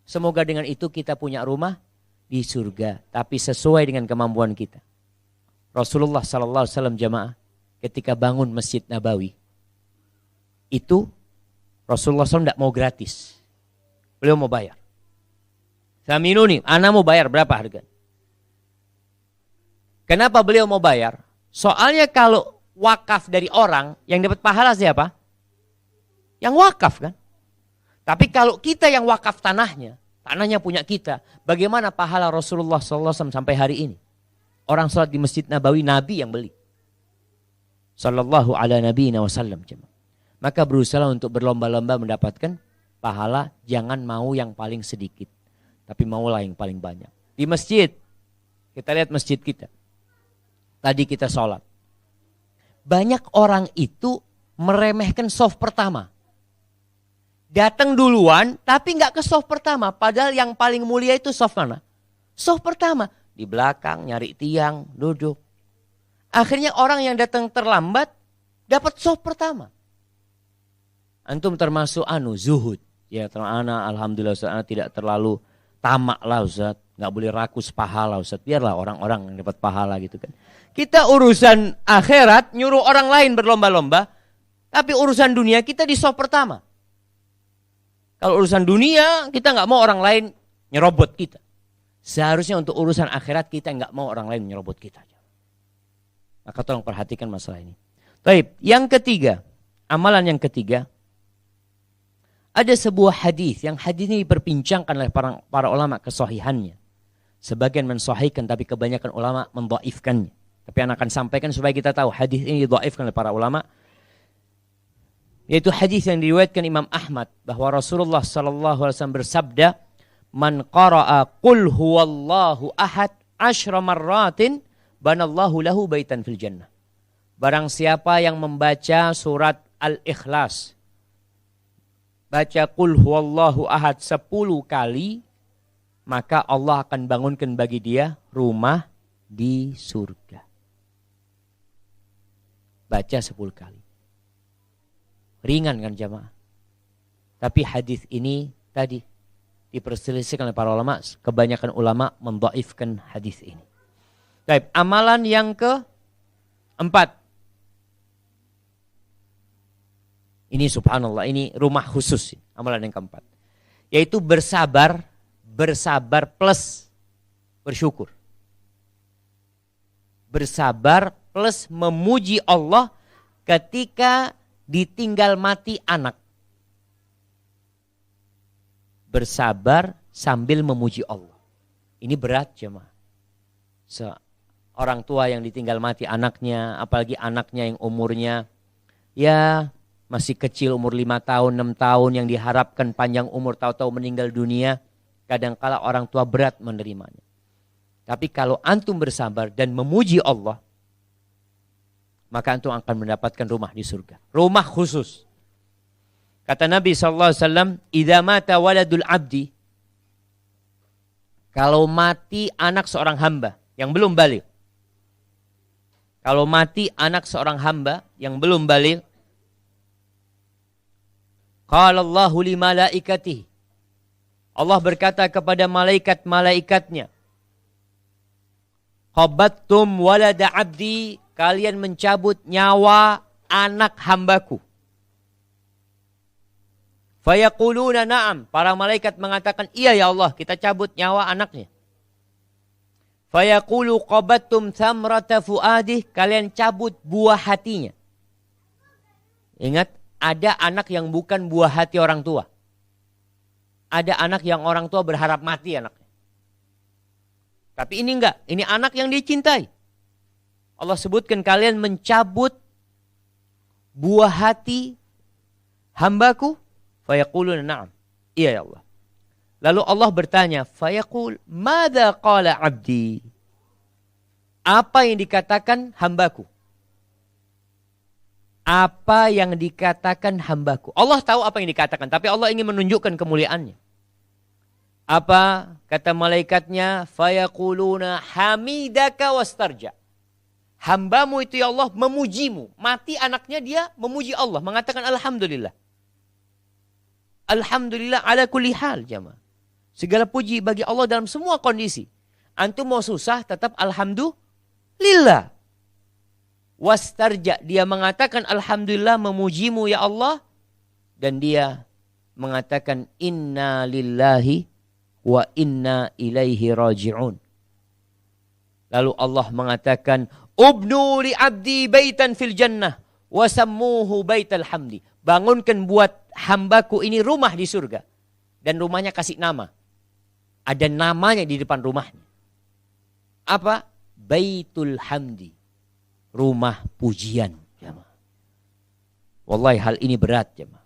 Semoga dengan itu kita punya rumah di surga, tapi sesuai dengan kemampuan kita. Rasulullah sallallahu alaihi wasallam jamaah ketika bangun Masjid Nabawi itu Rasulullah SAW tidak mau gratis. Beliau mau bayar. Saminuni, ana mau bayar berapa harga? Kenapa beliau mau bayar? Soalnya kalau wakaf dari orang yang dapat pahala siapa? Yang wakaf kan? Tapi kalau kita yang wakaf tanahnya punya kita, bagaimana pahala Rasulullah SAW sampai hari ini? Orang sholat di Masjid Nabawi, Nabi yang beli. Sallallahu ala nabiyina wasallam. Maka berusaha untuk berlomba-lomba mendapatkan pahala. Jangan mau yang paling sedikit. Tapi maulah yang paling banyak. Di masjid. Kita lihat masjid kita. Tadi kita sholat. Banyak orang itu meremehkan soft pertama. Datang duluan tapi nggak ke soft pertama. Padahal yang paling mulia itu soft mana? Soft pertama. Di belakang nyari tiang, duduk. Akhirnya orang yang datang terlambat dapat soft pertama. Antum termasuk zuhud. Ya, anak alhamdulillah Ustaz, anak tidak terlalu tamak lah Ustaz. Nggak boleh rakus pahala Ustaz. Biarlah orang-orang yang dapat pahala gitu kan. Kita urusan akhirat nyuruh orang lain berlomba-lomba. Tapi urusan dunia kita di sop pertama. Kalau urusan dunia kita nggak mau orang lain nyerobot kita. Seharusnya untuk urusan akhirat kita nggak mau orang lain nyerobot kita. Maka tolong perhatikan masalah ini. Baik, yang ketiga, amalan yang ketiga, ada sebuah hadis yang hadis ini diperbincangkan oleh para ulama kesahihannya. Sebagian mensahihkan tapi kebanyakan ulama mendhaifkannya. Tapi anak akan sampaikan supaya kita tahu hadis ini didhaifkan oleh para ulama. Yaitu hadis yang diriwayatkan Imam Ahmad bahwa Rasulullah sallallahu alaihi wasallam bersabda, "Man qara'a qul huwallahu ahad 10 marratin banallahu lahu baitan fil jannah." Barang siapa yang membaca surat Al-Ikhlas, baca qul huwallahu ahad 10 kali, maka Allah akan bangunkan bagi dia rumah di surga. Baca 10 kali. Ringan kan jamaah? Tapi hadis ini tadi diperselisihkan oleh para ulama, kebanyakan ulama mendhaifkan hadis ini. Baik, amalan yang keempat. Ini subhanallah, ini rumah khusus, amalan yang keempat. Yaitu bersabar plus bersyukur. Bersabar plus memuji Allah ketika ditinggal mati anak. Bersabar sambil memuji Allah. Ini berat jemaah. Orang tua yang ditinggal mati anaknya, apalagi anaknya yang umurnya ya masih kecil, umur 5 tahun, 6 tahun, yang diharapkan panjang umur, tahu-tahu meninggal dunia. Kadangkala orang tua berat menerimanya. Tapi kalau antum bersabar dan memuji Allah, maka antum akan mendapatkan rumah di surga. Rumah khusus. Kata Nabi SAW, "Idza mata waladul abdi", kalau mati anak seorang hamba yang belum balik. Kalau mati anak seorang hamba yang belum balik, qala Allahu li malaikatihi, Allah berkata kepada malaikat-malaikatnya, "Qabattum walada abdi", kalian mencabut nyawa anak hambaku. Fayaquluna na'am, para malaikat mengatakan, iya ya Allah, kita cabut nyawa anaknya. Fayaqulu qabattum thamrata fuadih, kalian cabut buah hatinya. Ingat, ada anak yang bukan buah hati orang tua. Ada anak yang orang tua berharap mati anaknya. Tapi ini enggak, ini anak yang dicintai. Allah sebutkan kalian mencabut buah hati hambaku. Fayaquluna na'am. Iya ya Allah. Lalu Allah bertanya, fayaqul madza qala abdi? Apa yang dikatakan hambaku? Apa yang dikatakan hambaku? Allah tahu apa yang dikatakan, tapi Allah ingin menunjukkan kemuliaannya. Apa kata malaikatnya? Fayaquluna hamidaka wastarja. Hambamu itu ya Allah memujimu. Mati anaknya dia memuji Allah, mengatakan alhamdulillah. Alhamdulillah ala kulli hal jamaah. Segala puji bagi Allah dalam semua kondisi. Antum mau susah tetap alhamdulillah. Wastarja, dia mengatakan alhamdulillah memujimu ya Allah. Dan dia mengatakan inna lillahi wa inna ilaihi raji'un. Lalu Allah mengatakan ubnu li abdi baitan fil jannah wa sammuhu baital hamdi. Bangunkan buat hambaku ini rumah di surga. Dan rumahnya kasih nama. Ada namanya di depan rumahnya. Apa? Baitul hamdi. Rumah pujian. Jamaah. Wallahi hal ini berat jamaah.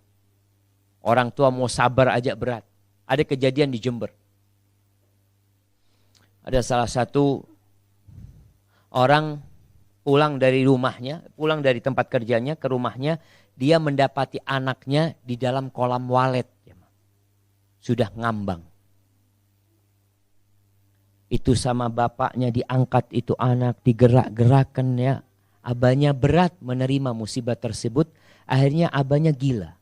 Orang tua mau sabar aja berat. Ada kejadian di Jember. Ada salah satu orang pulang dari rumahnya, pulang dari tempat kerjanya ke rumahnya, dia mendapati anaknya di dalam kolam walet. Sudah ngambang. Itu sama bapaknya diangkat itu anak, digerak-gerakan ya. Abahnya berat menerima musibah tersebut, akhirnya abahnya gila.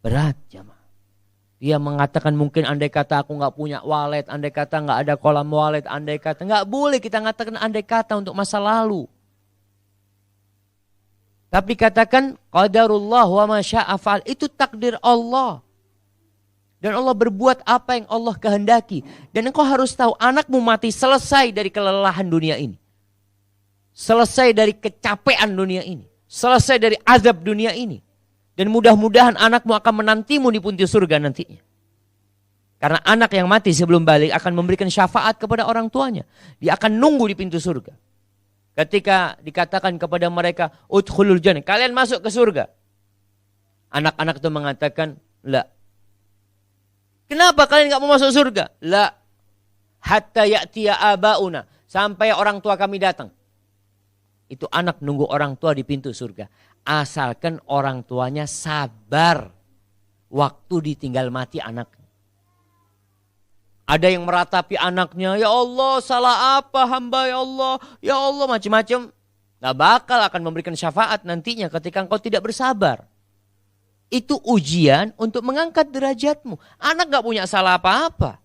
Berat jamaah. Dia mengatakan mungkin andai kata aku nggak punya wallet, andai kata nggak ada kolam wallet, andai kata nggak boleh kita mengatakan andai kata untuk masa lalu. Tapi katakan qadarullah wa ma syaa fa'al, itu takdir Allah. Dan Allah berbuat apa yang Allah kehendaki. Dan engkau harus tahu anakmu mati selesai dari kelelahan dunia ini. Selesai dari kecapean dunia ini. Selesai dari azab dunia ini. Dan mudah-mudahan anakmu akan menantimu di pintu surga nantinya. Karena anak yang mati sebelum balik akan memberikan syafaat kepada orang tuanya. Dia akan nunggu di pintu surga. Ketika dikatakan kepada mereka, udkhulul jannah, kalian masuk ke surga. Anak-anak itu mengatakan, la. Kenapa kalian gak mau masuk surga? La. Hatta ya'tiya abauna. Sampai orang tua kami datang. Itu anak nunggu orang tua di pintu surga. Asalkan orang tuanya sabar waktu ditinggal mati anaknya. Ada yang meratapi anaknya, ya Allah salah apa hamba ya Allah. Ya Allah macam-macam. Gak bakal akan memberikan syafaat nantinya ketika engkau tidak bersabar. Itu ujian untuk mengangkat derajatmu. Anak gak punya salah apa-apa.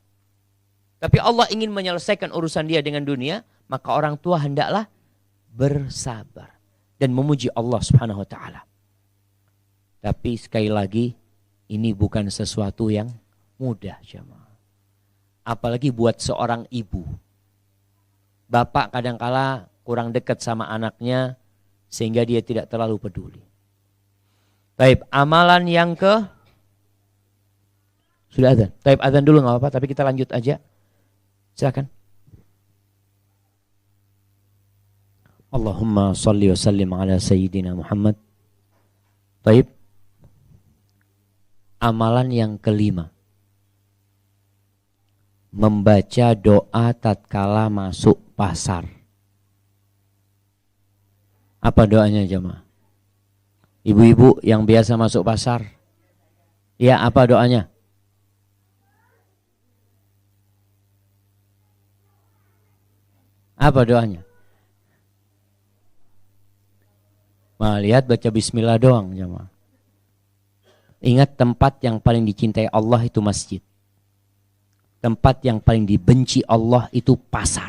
Tapi Allah ingin menyelesaikan urusan dia dengan dunia. Maka orang tua hendaklah bersabar. Dan memuji Allah subhanahu wa ta'ala. Tapi sekali lagi, ini bukan sesuatu yang mudah jemaah. Apalagi buat seorang ibu. Bapak kadangkala kurang dekat sama anaknya, sehingga dia tidak terlalu peduli. Taib, amalan yang ke... Sudah azan. Taib, azan dulu gak apa-apa, tapi kita lanjut aja. Silakan. Allahumma salli wa sallim ala sayyidina Muhammad. Baik. Amalan yang kelima. Membaca doa tatkala masuk pasar. Apa doanya jemaah? Ibu-ibu yang biasa masuk pasar. Ya, apa doanya? Apa doanya? Lihat baca bismillah doang jemaah. Ingat tempat yang paling dicintai Allah itu masjid. Tempat yang paling dibenci Allah itu pasar.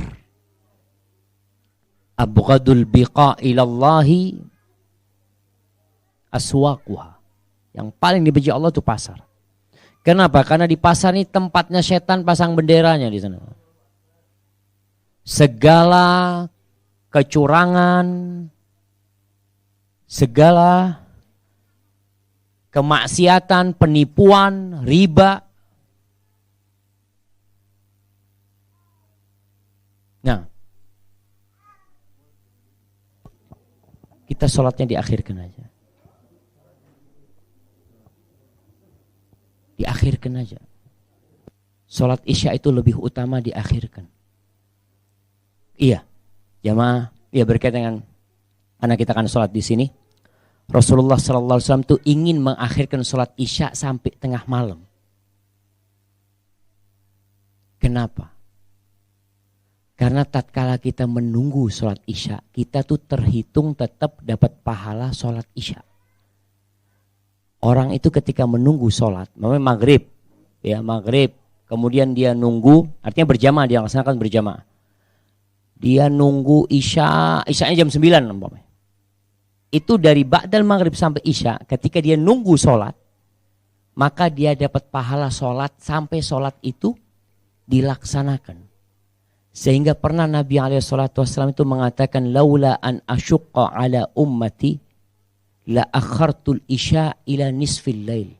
Abghadul biqa ilallahi aswaquha. Yang paling dibenci Allah itu pasar. Kenapa? Karena di pasar ini tempatnya setan pasang benderanya di sana. Segala kecurangan, segala kemaksiatan, penipuan, riba. Nah, kita sholatnya diakhirkan aja. Diakhirkan aja. Sholat isya itu lebih utama diakhirkan. Iya, jamaah, ya berkaitan dengan karena kita akan sholat di sini. Rasulullah SAW itu ingin mengakhirkan sholat isya sampai tengah malam. Kenapa? Karena tatkala kita menunggu sholat isya, kita tuh terhitung tetap dapat pahala sholat isya. Orang itu ketika menunggu sholat, namanya maghrib, ya maghrib, kemudian dia nunggu, artinya berjamaah, dia laksanakan berjamaah. Dia nunggu isyanya jam 9 umpamanya. Itu dari ba'dal maghrib sampai isya, ketika dia nunggu sholat, maka dia dapat pahala sholat sampai sholat itu dilaksanakan. Sehingga pernah Nabi SAW itu mengatakan, laula an asyuqqa ala ummati la akhartul isya ila nisfil lail.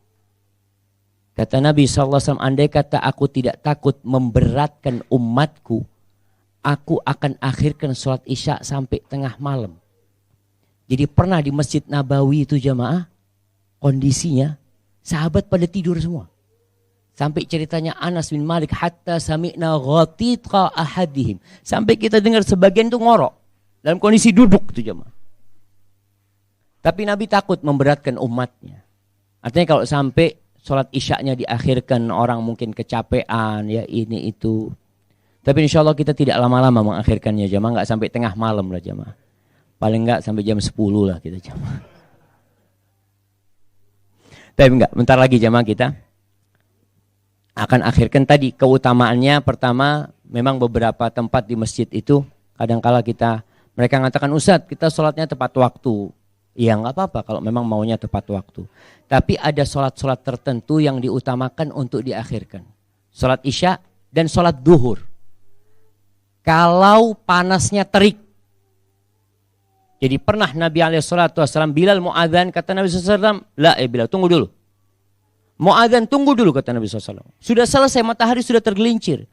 Kata Nabi SAW, andai kata aku tidak takut memberatkan umatku, aku akan akhirkan sholat isya sampai tengah malam. Jadi pernah di Masjid Nabawi itu jamaah, kondisinya sahabat pada tidur semua. Sampai ceritanya Anas bin Malik, hatta sami'na ghatitqa ahadihim. Sampai kita dengar sebagian itu ngorok dalam kondisi duduk itu jamaah. Tapi Nabi takut memberatkan umatnya. Artinya kalau sampai sholat isyaknya diakhirkan, orang mungkin kecapean, ya ini itu. Tapi insya Allah kita tidak lama-lama mengakhirkannya jamaah, nggak sampai tengah malam lah jamaah. Paling nggak sampai jam 10 lah kita jamaah. Tapi enggak, bentar lagi jamaah kita akan akhirkan tadi keutamaannya. Pertama, memang beberapa tempat di masjid itu kadangkala mereka mengatakan, Ustadz kita sholatnya tepat waktu. Ya nggak apa-apa kalau memang maunya tepat waktu. Tapi ada sholat-sholat tertentu yang diutamakan untuk diakhirkan. Sholat isya dan sholat duhur. Kalau panasnya terik. Jadi pernah Nabi SAW, Bilal mau adzan, kata Nabi SAW, la Bilal tunggu dulu. Mau adzan tunggu dulu, kata Nabi SAW. Sudah selesai, matahari sudah tergelincir.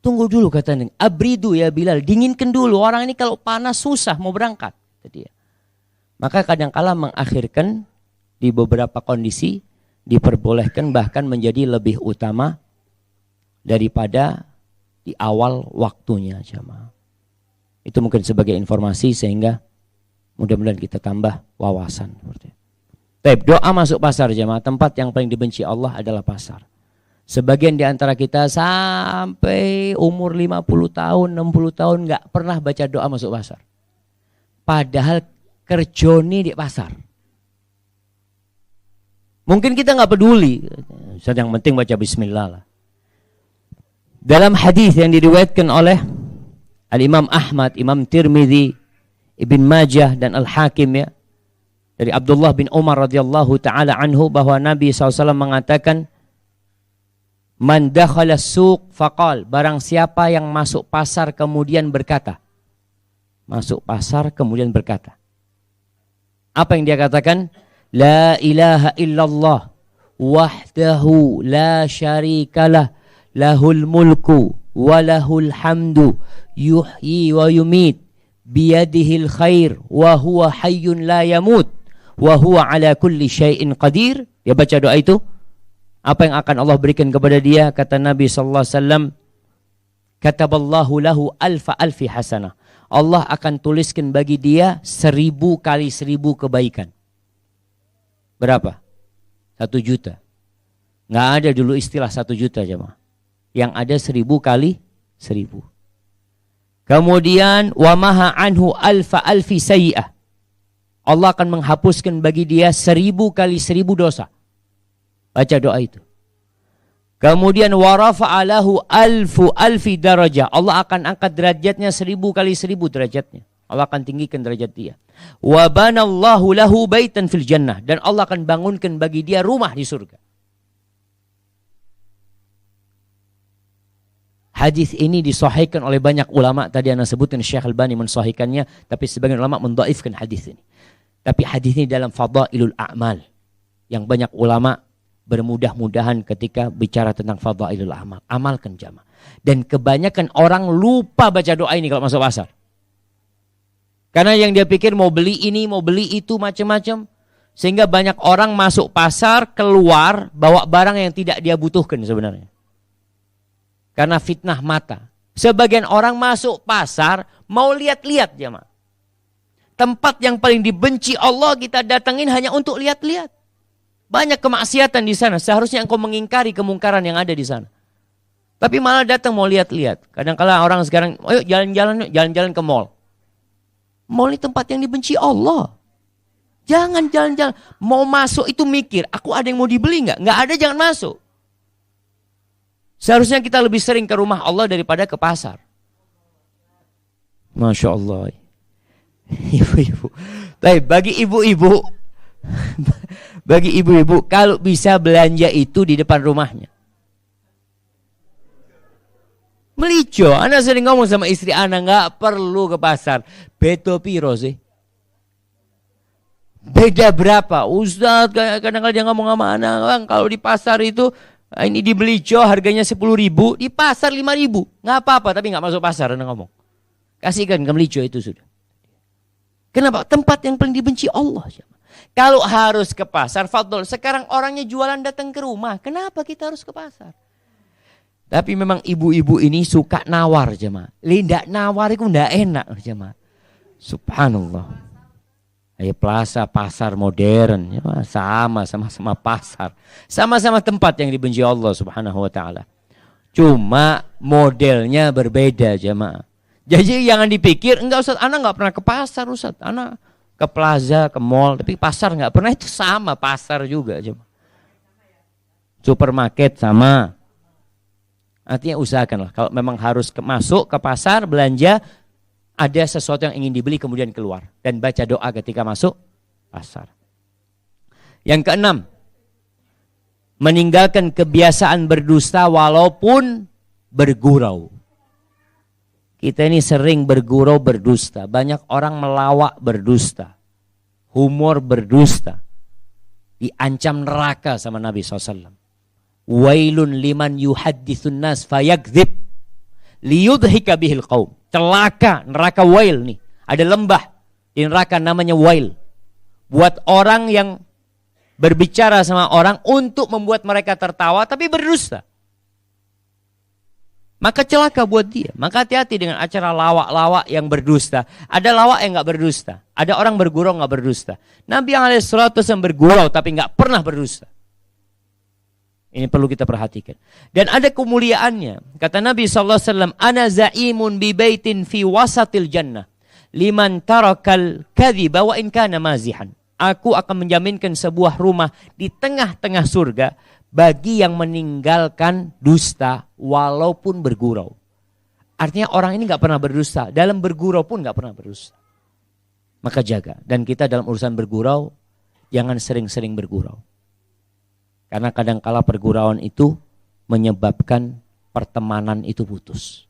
Tunggu dulu, kata Nabi. Abridu ya Bilal, dinginkan dulu. Orang ini kalau panas susah mau berangkat. Jadi, maka kadangkala mengakhirkan di beberapa kondisi diperbolehkan bahkan menjadi lebih utama daripada di awal waktunya jamaah. Itu mungkin sebagai informasi sehingga mudah-mudahan kita tambah wawasan. Baik, doa masuk pasar jamaah. Tempat yang paling dibenci Allah adalah pasar. Sebagian di antara kita sampai umur 50 tahun, 60 tahun nggak pernah baca doa masuk pasar. Padahal kerjoni di pasar. Mungkin kita nggak peduli. Yang penting baca bismillah lah. Dalam hadis yang diriwayatkan oleh Al-Imam Ahmad, Imam Tirmidzi, Ibn Majah dan Al-Hakim ya, dari Abdullah bin Umar radhiyallahu taala anhu bahwa Nabi SAW mengatakan, man dakhala suq faqal, barang siapa yang masuk pasar kemudian berkata. Masuk pasar kemudian berkata. Apa yang dia katakan? La ilaha illallah wahdahu la syarikalah lahul mulku wa lahul hamdu yuhyi wa yumit biyadihil khair wa huwa hayyun la yamut wa huwa ala kulli syai'in qadir. Dia baca doa itu, apa yang akan Allah berikan kepada dia? Kata Nabi sallallahu alaihi wasallam, kataballahu lahu alfi hasanah. Allah akan tuliskan bagi dia 1000 kali 1000 kebaikan. Berapa? 1 juta. Nggak ada dulu istilah 1 juta jemaah. Yang ada 1000 kali 1000. Kemudian wa maha anhu alfi sayyi'ah. Allah akan menghapuskan bagi dia 1000 kali 1000 dosa. Baca doa itu. Kemudian wa rafa'alahu alfi darajah. Allah akan angkat derajatnya 1000 kali 1000 derajatnya. Allah akan tinggikan derajat dia. Wa banallahu lahu baitan fil jannah, dan Allah akan bangunkan bagi dia rumah di surga. Hadis ini disahihkan oleh banyak ulama. Tadi ana sebutkan Syekh Albani mensahihkannya, tapi sebagian ulama mendhaifkan hadis ini. Tapi hadis ini dalam fadailul a'mal yang banyak ulama bermudah-mudahan ketika bicara tentang fadailul amal. Amalkan jamaah. Dan kebanyakan orang lupa baca doa ini kalau masuk pasar. Karena yang dia pikir mau beli ini, mau beli itu, macam-macam. Sehingga banyak orang masuk pasar, keluar, bawa barang yang tidak dia butuhkan sebenarnya. Karena fitnah mata. Sebagian orang masuk pasar, mau lihat-lihat jamaah. Tempat yang paling dibenci Allah kita datangin hanya untuk lihat-lihat. Banyak kemaksiatan di sana. Seharusnya engkau mengingkari kemungkaran yang ada di sana. Tapi malah datang mau lihat-lihat. Kadang-kala orang sekarang, ayo jalan-jalan ke mall. Mall ini tempat yang dibenci Allah. Jangan jalan-jalan. Mau masuk itu mikir, aku ada yang mau dibeli nggak? Nggak ada, jangan masuk. Seharusnya kita lebih sering ke rumah Allah daripada ke pasar. Masya Allah. Ibu-ibu. Tapi bagi ibu-ibu, kalau bisa belanja itu di depan rumahnya. Melico, anak sering ngomong sama istri anak, nggak perlu ke pasar. Beto piro sih? Beda berapa? Ustaz, kadang-kadang dia ngomong sama anak, bang, kalau di pasar itu ini di Belico harganya 10.000, di pasar 5.000. Nggak apa-apa, tapi nggak masuk pasar, anak ngomong. Kasihkan ke Belico itu sudah. Kenapa? Tempat yang paling dibenci Allah. Kalau harus ke pasar, fadol. Sekarang orangnya jualan datang ke rumah. Kenapa kita harus ke pasar? Tapi memang ibu-ibu ini suka nawar jemaah. Lindak nawar itu ndak enak jemaah. Subhanallah. Ayo plaza, pasar modern, jemaah. Sama-sama pasar. Sama-sama tempat yang dibenci Allah Subhanahu wa taala. Cuma modelnya berbeda jemaah. Jadi jangan dipikir, enggak Ustaz, anak enggak pernah ke pasar Ustaz. Anak ke plaza, ke mall, tapi pasar enggak pernah, itu sama pasar juga jemaah. supermarket sama. Artinya usahakanlah kalau memang harus masuk ke pasar belanja, ada sesuatu yang ingin dibeli kemudian keluar dan baca doa ketika masuk pasar. Yang keenam, meninggalkan kebiasaan berdusta walaupun bergurau. Kita ini sering bergurau berdusta. Banyak orang melawak berdusta. Humor berdusta. Diancam neraka sama Nabi SAW. Wailun liman yuhaddithun nas fayakdzib liyudhika bihil qaum. Celaka, neraka wail nih. Ada lembah di neraka namanya wail. Buat orang yang berbicara sama orang untuk membuat mereka tertawa tapi berdusta. Maka celaka buat dia. Maka hati-hati dengan acara lawak-lawak yang berdusta. Ada lawak yang gak berdusta. Ada orang bergurau gak berdusta. Nabi SAW bergurau tapi gak pernah berdusta. Ini perlu kita perhatikan. Dan ada kemuliaannya. Kata Nabi SAW, Ana za'imun bi baitin fi wasatil jannah. Liman tarakal kadhiba wa in kana mazihan. Aku akan menjaminkan sebuah rumah di tengah-tengah surga bagi yang meninggalkan dusta walaupun bergurau. Artinya orang ini gak pernah berdusta. Dalam bergurau pun gak pernah berdusta. Maka jaga. Dan kita dalam urusan bergurau, jangan sering-sering bergurau. Karena kadang-kala pergurauan itu menyebabkan pertemanan itu putus.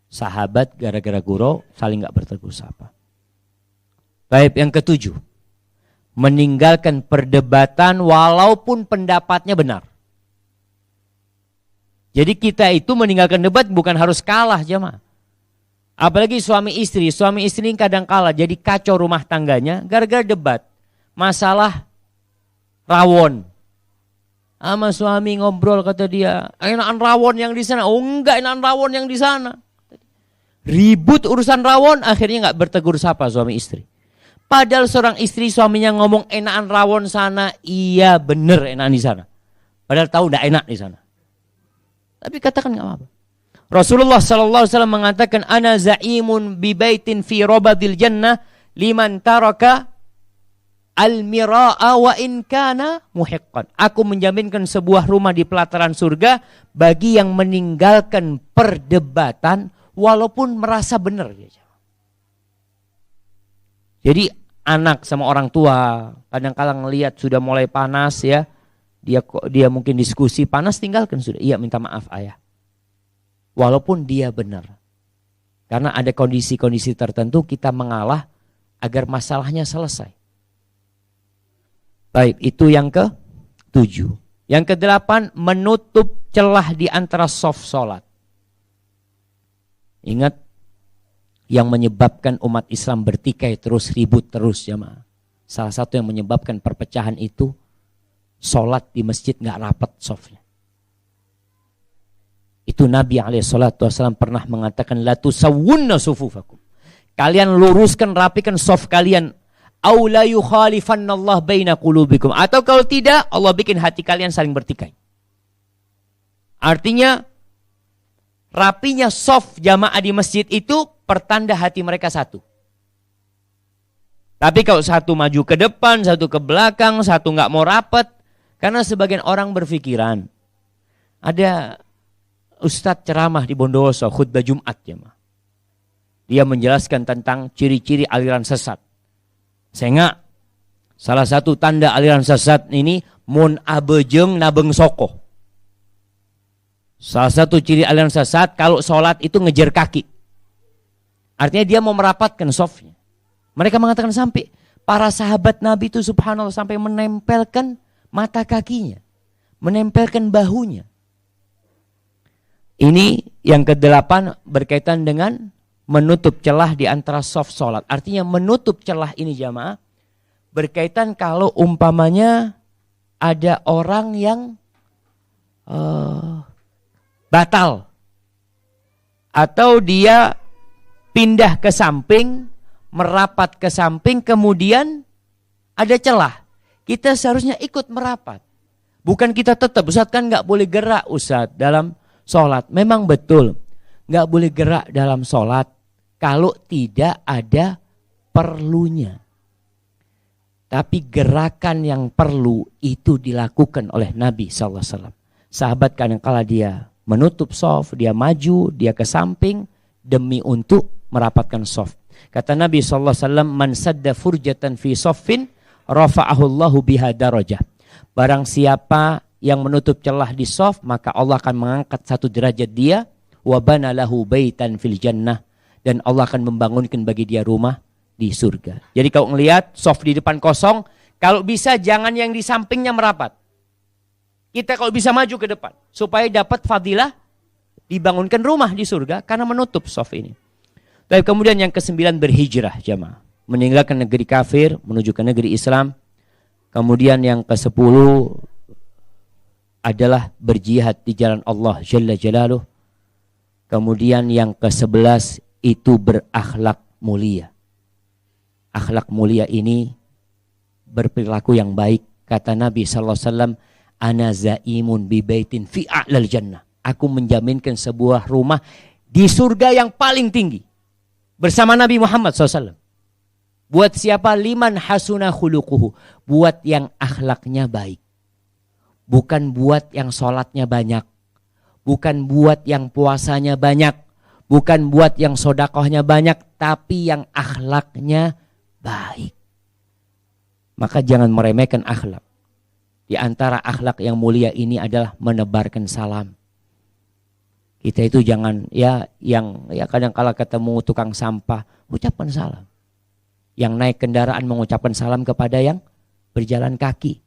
Sahabat gara-gara gurau saling gak bertegur sapa. Baik, yang ketujuh. Meninggalkan perdebatan walaupun pendapatnya benar. Jadi kita itu meninggalkan debat bukan harus kalah jemaah. Apalagi suami istri kadang kalah jadi kacau rumah tangganya gara-gara debat. Masalah rawon. Sama suami ngobrol kata dia, enakan rawon yang di sana. Oh enggak, enakan rawon yang di sana. Ribut urusan rawon akhirnya enggak bertegur sapa suami istri. Padahal seorang istri suaminya ngomong enakan rawon sana, iya bener enakan di sana. Padahal tahu enggak enak di sana. Tapi katakan enggak apa-apa. Rasulullah SAW mengatakan, Ana za'imun bi baitin fi robadil jannah liman taraka al-mira'a wa in kana muhiqqan. Aku menjaminkan sebuah rumah di pelataran surga bagi yang meninggalkan perdebatan walaupun merasa benar. Jadi anak sama orang tua kadang-kadang ngelihat sudah mulai panas ya. Dia mungkin diskusi panas, tinggalkan sudah. Iya, minta maaf ayah. Walaupun dia benar. Karena ada kondisi-kondisi tertentu kita mengalah agar masalahnya selesai. Baik, itu yang ke-7. Yang ke-8, menutup celah di antara soft sholat. Ingat, yang menyebabkan umat Islam bertikai terus, ribut terus jemaah. Salah satu yang menyebabkan perpecahan itu, sholat di masjid gak rapat softnya. Itu Nabi SAW pernah mengatakan, La tusawwunna sufufakum. Kalian luruskan, rapikan soft kalian. Aw la yukhalifannallah baina qulubikum. Atau kalau tidak, Allah bikin hati kalian saling bertikai. Artinya, rapinya soft jamaah di masjid itu pertanda hati mereka satu. Tapi kalau satu maju ke depan, satu ke belakang, satu nggak mau rapat, karena sebagian orang berpikiran, ada ustadz ceramah di Bondowoso, khutbah Jumat jemaah. Dia menjelaskan tentang ciri-ciri aliran sesat. Sehingga salah satu tanda aliran sesat ini mun abejeng nabeng soko. Salah satu ciri aliran sesat kalau sholat itu ngejar kaki. Artinya dia mau merapatkan softnya. Mereka mengatakan sampai para sahabat Nabi itu subhanallah sampai menempelkan mata kakinya. Menempelkan bahunya. Ini yang ke-8 berkaitan dengan menutup celah di antara soft sholat. Artinya menutup celah ini jamaah berkaitan kalau umpamanya ada orang yang batal. Atau dia pindah ke samping, merapat ke samping, kemudian ada celah. Kita seharusnya ikut merapat. Bukan kita tetap, Ustaz kan gak boleh gerak Ustaz dalam sholat. Memang betul, gak boleh gerak dalam sholat kalau tidak ada perlunya. Tapi gerakan yang perlu itu dilakukan oleh Nabi SAW. Sahabat kadang-kala dia menutup shaf, dia maju, dia ke samping demi untuk merapatkan shaf. Kata Nabi SAW, man sadda furjatan fi shaffin rafa'ahullahu biha darajah. Barang siapa yang menutup celah di shaf, maka Allah akan mengangkat satu derajat dia. Wa bana lahu baitan fil jannah. Dan Allah akan membangunkan bagi dia rumah di surga. Jadi kalau ngelihat shaf di depan kosong, kalau bisa jangan yang di sampingnya merapat. Kita kalau bisa maju ke depan supaya dapat fadilah dibangunkan rumah di surga karena menutup shaf ini. Tapi kemudian yang ke-9 berhijrah jamaah, meninggalkan negeri kafir menuju ke negeri Islam. Kemudian yang ke-10 adalah berjihad di jalan Allah Jalla Jalaluh. Kemudian yang ke-11 itu berakhlak mulia. Akhlak mulia ini berperilaku yang baik. Kata Nabi SAW, ana zaimun bi baitin fi a'lal jannah. Aku menjaminkan sebuah rumah di surga yang paling tinggi. Bersama Nabi Muhammad SAW. Buat siapa? Liman hasuna khuluquhu. Buat yang akhlaknya baik. Bukan buat yang sholatnya banyak. Bukan buat yang puasanya banyak. Bukan buat yang sodakohnya banyak. Tapi yang akhlaknya baik. Maka jangan meremehkan akhlak. Di antara akhlak yang mulia ini adalah menebarkan salam. Kita itu jangan kadang kala ketemu tukang sampah, ucapkan salam. Yang naik kendaraan mengucapkan salam kepada yang berjalan kaki.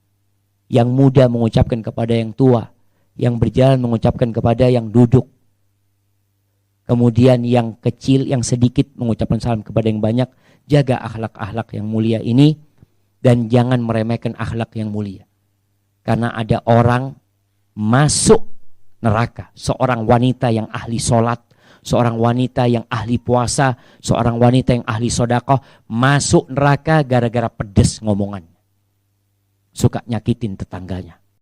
Yang muda mengucapkan kepada yang tua. Yang berjalan mengucapkan kepada yang duduk. Kemudian yang kecil, yang sedikit mengucapkan salam kepada yang banyak. Jaga akhlak-akhlak yang mulia ini dan jangan meremehkan akhlak yang mulia. Karena ada orang masuk neraka. Seorang wanita yang ahli sholat. Seorang wanita yang ahli puasa. Seorang wanita yang ahli sodakoh. Masuk neraka gara-gara pedes ngomongan. Suka nyakitin tetangganya.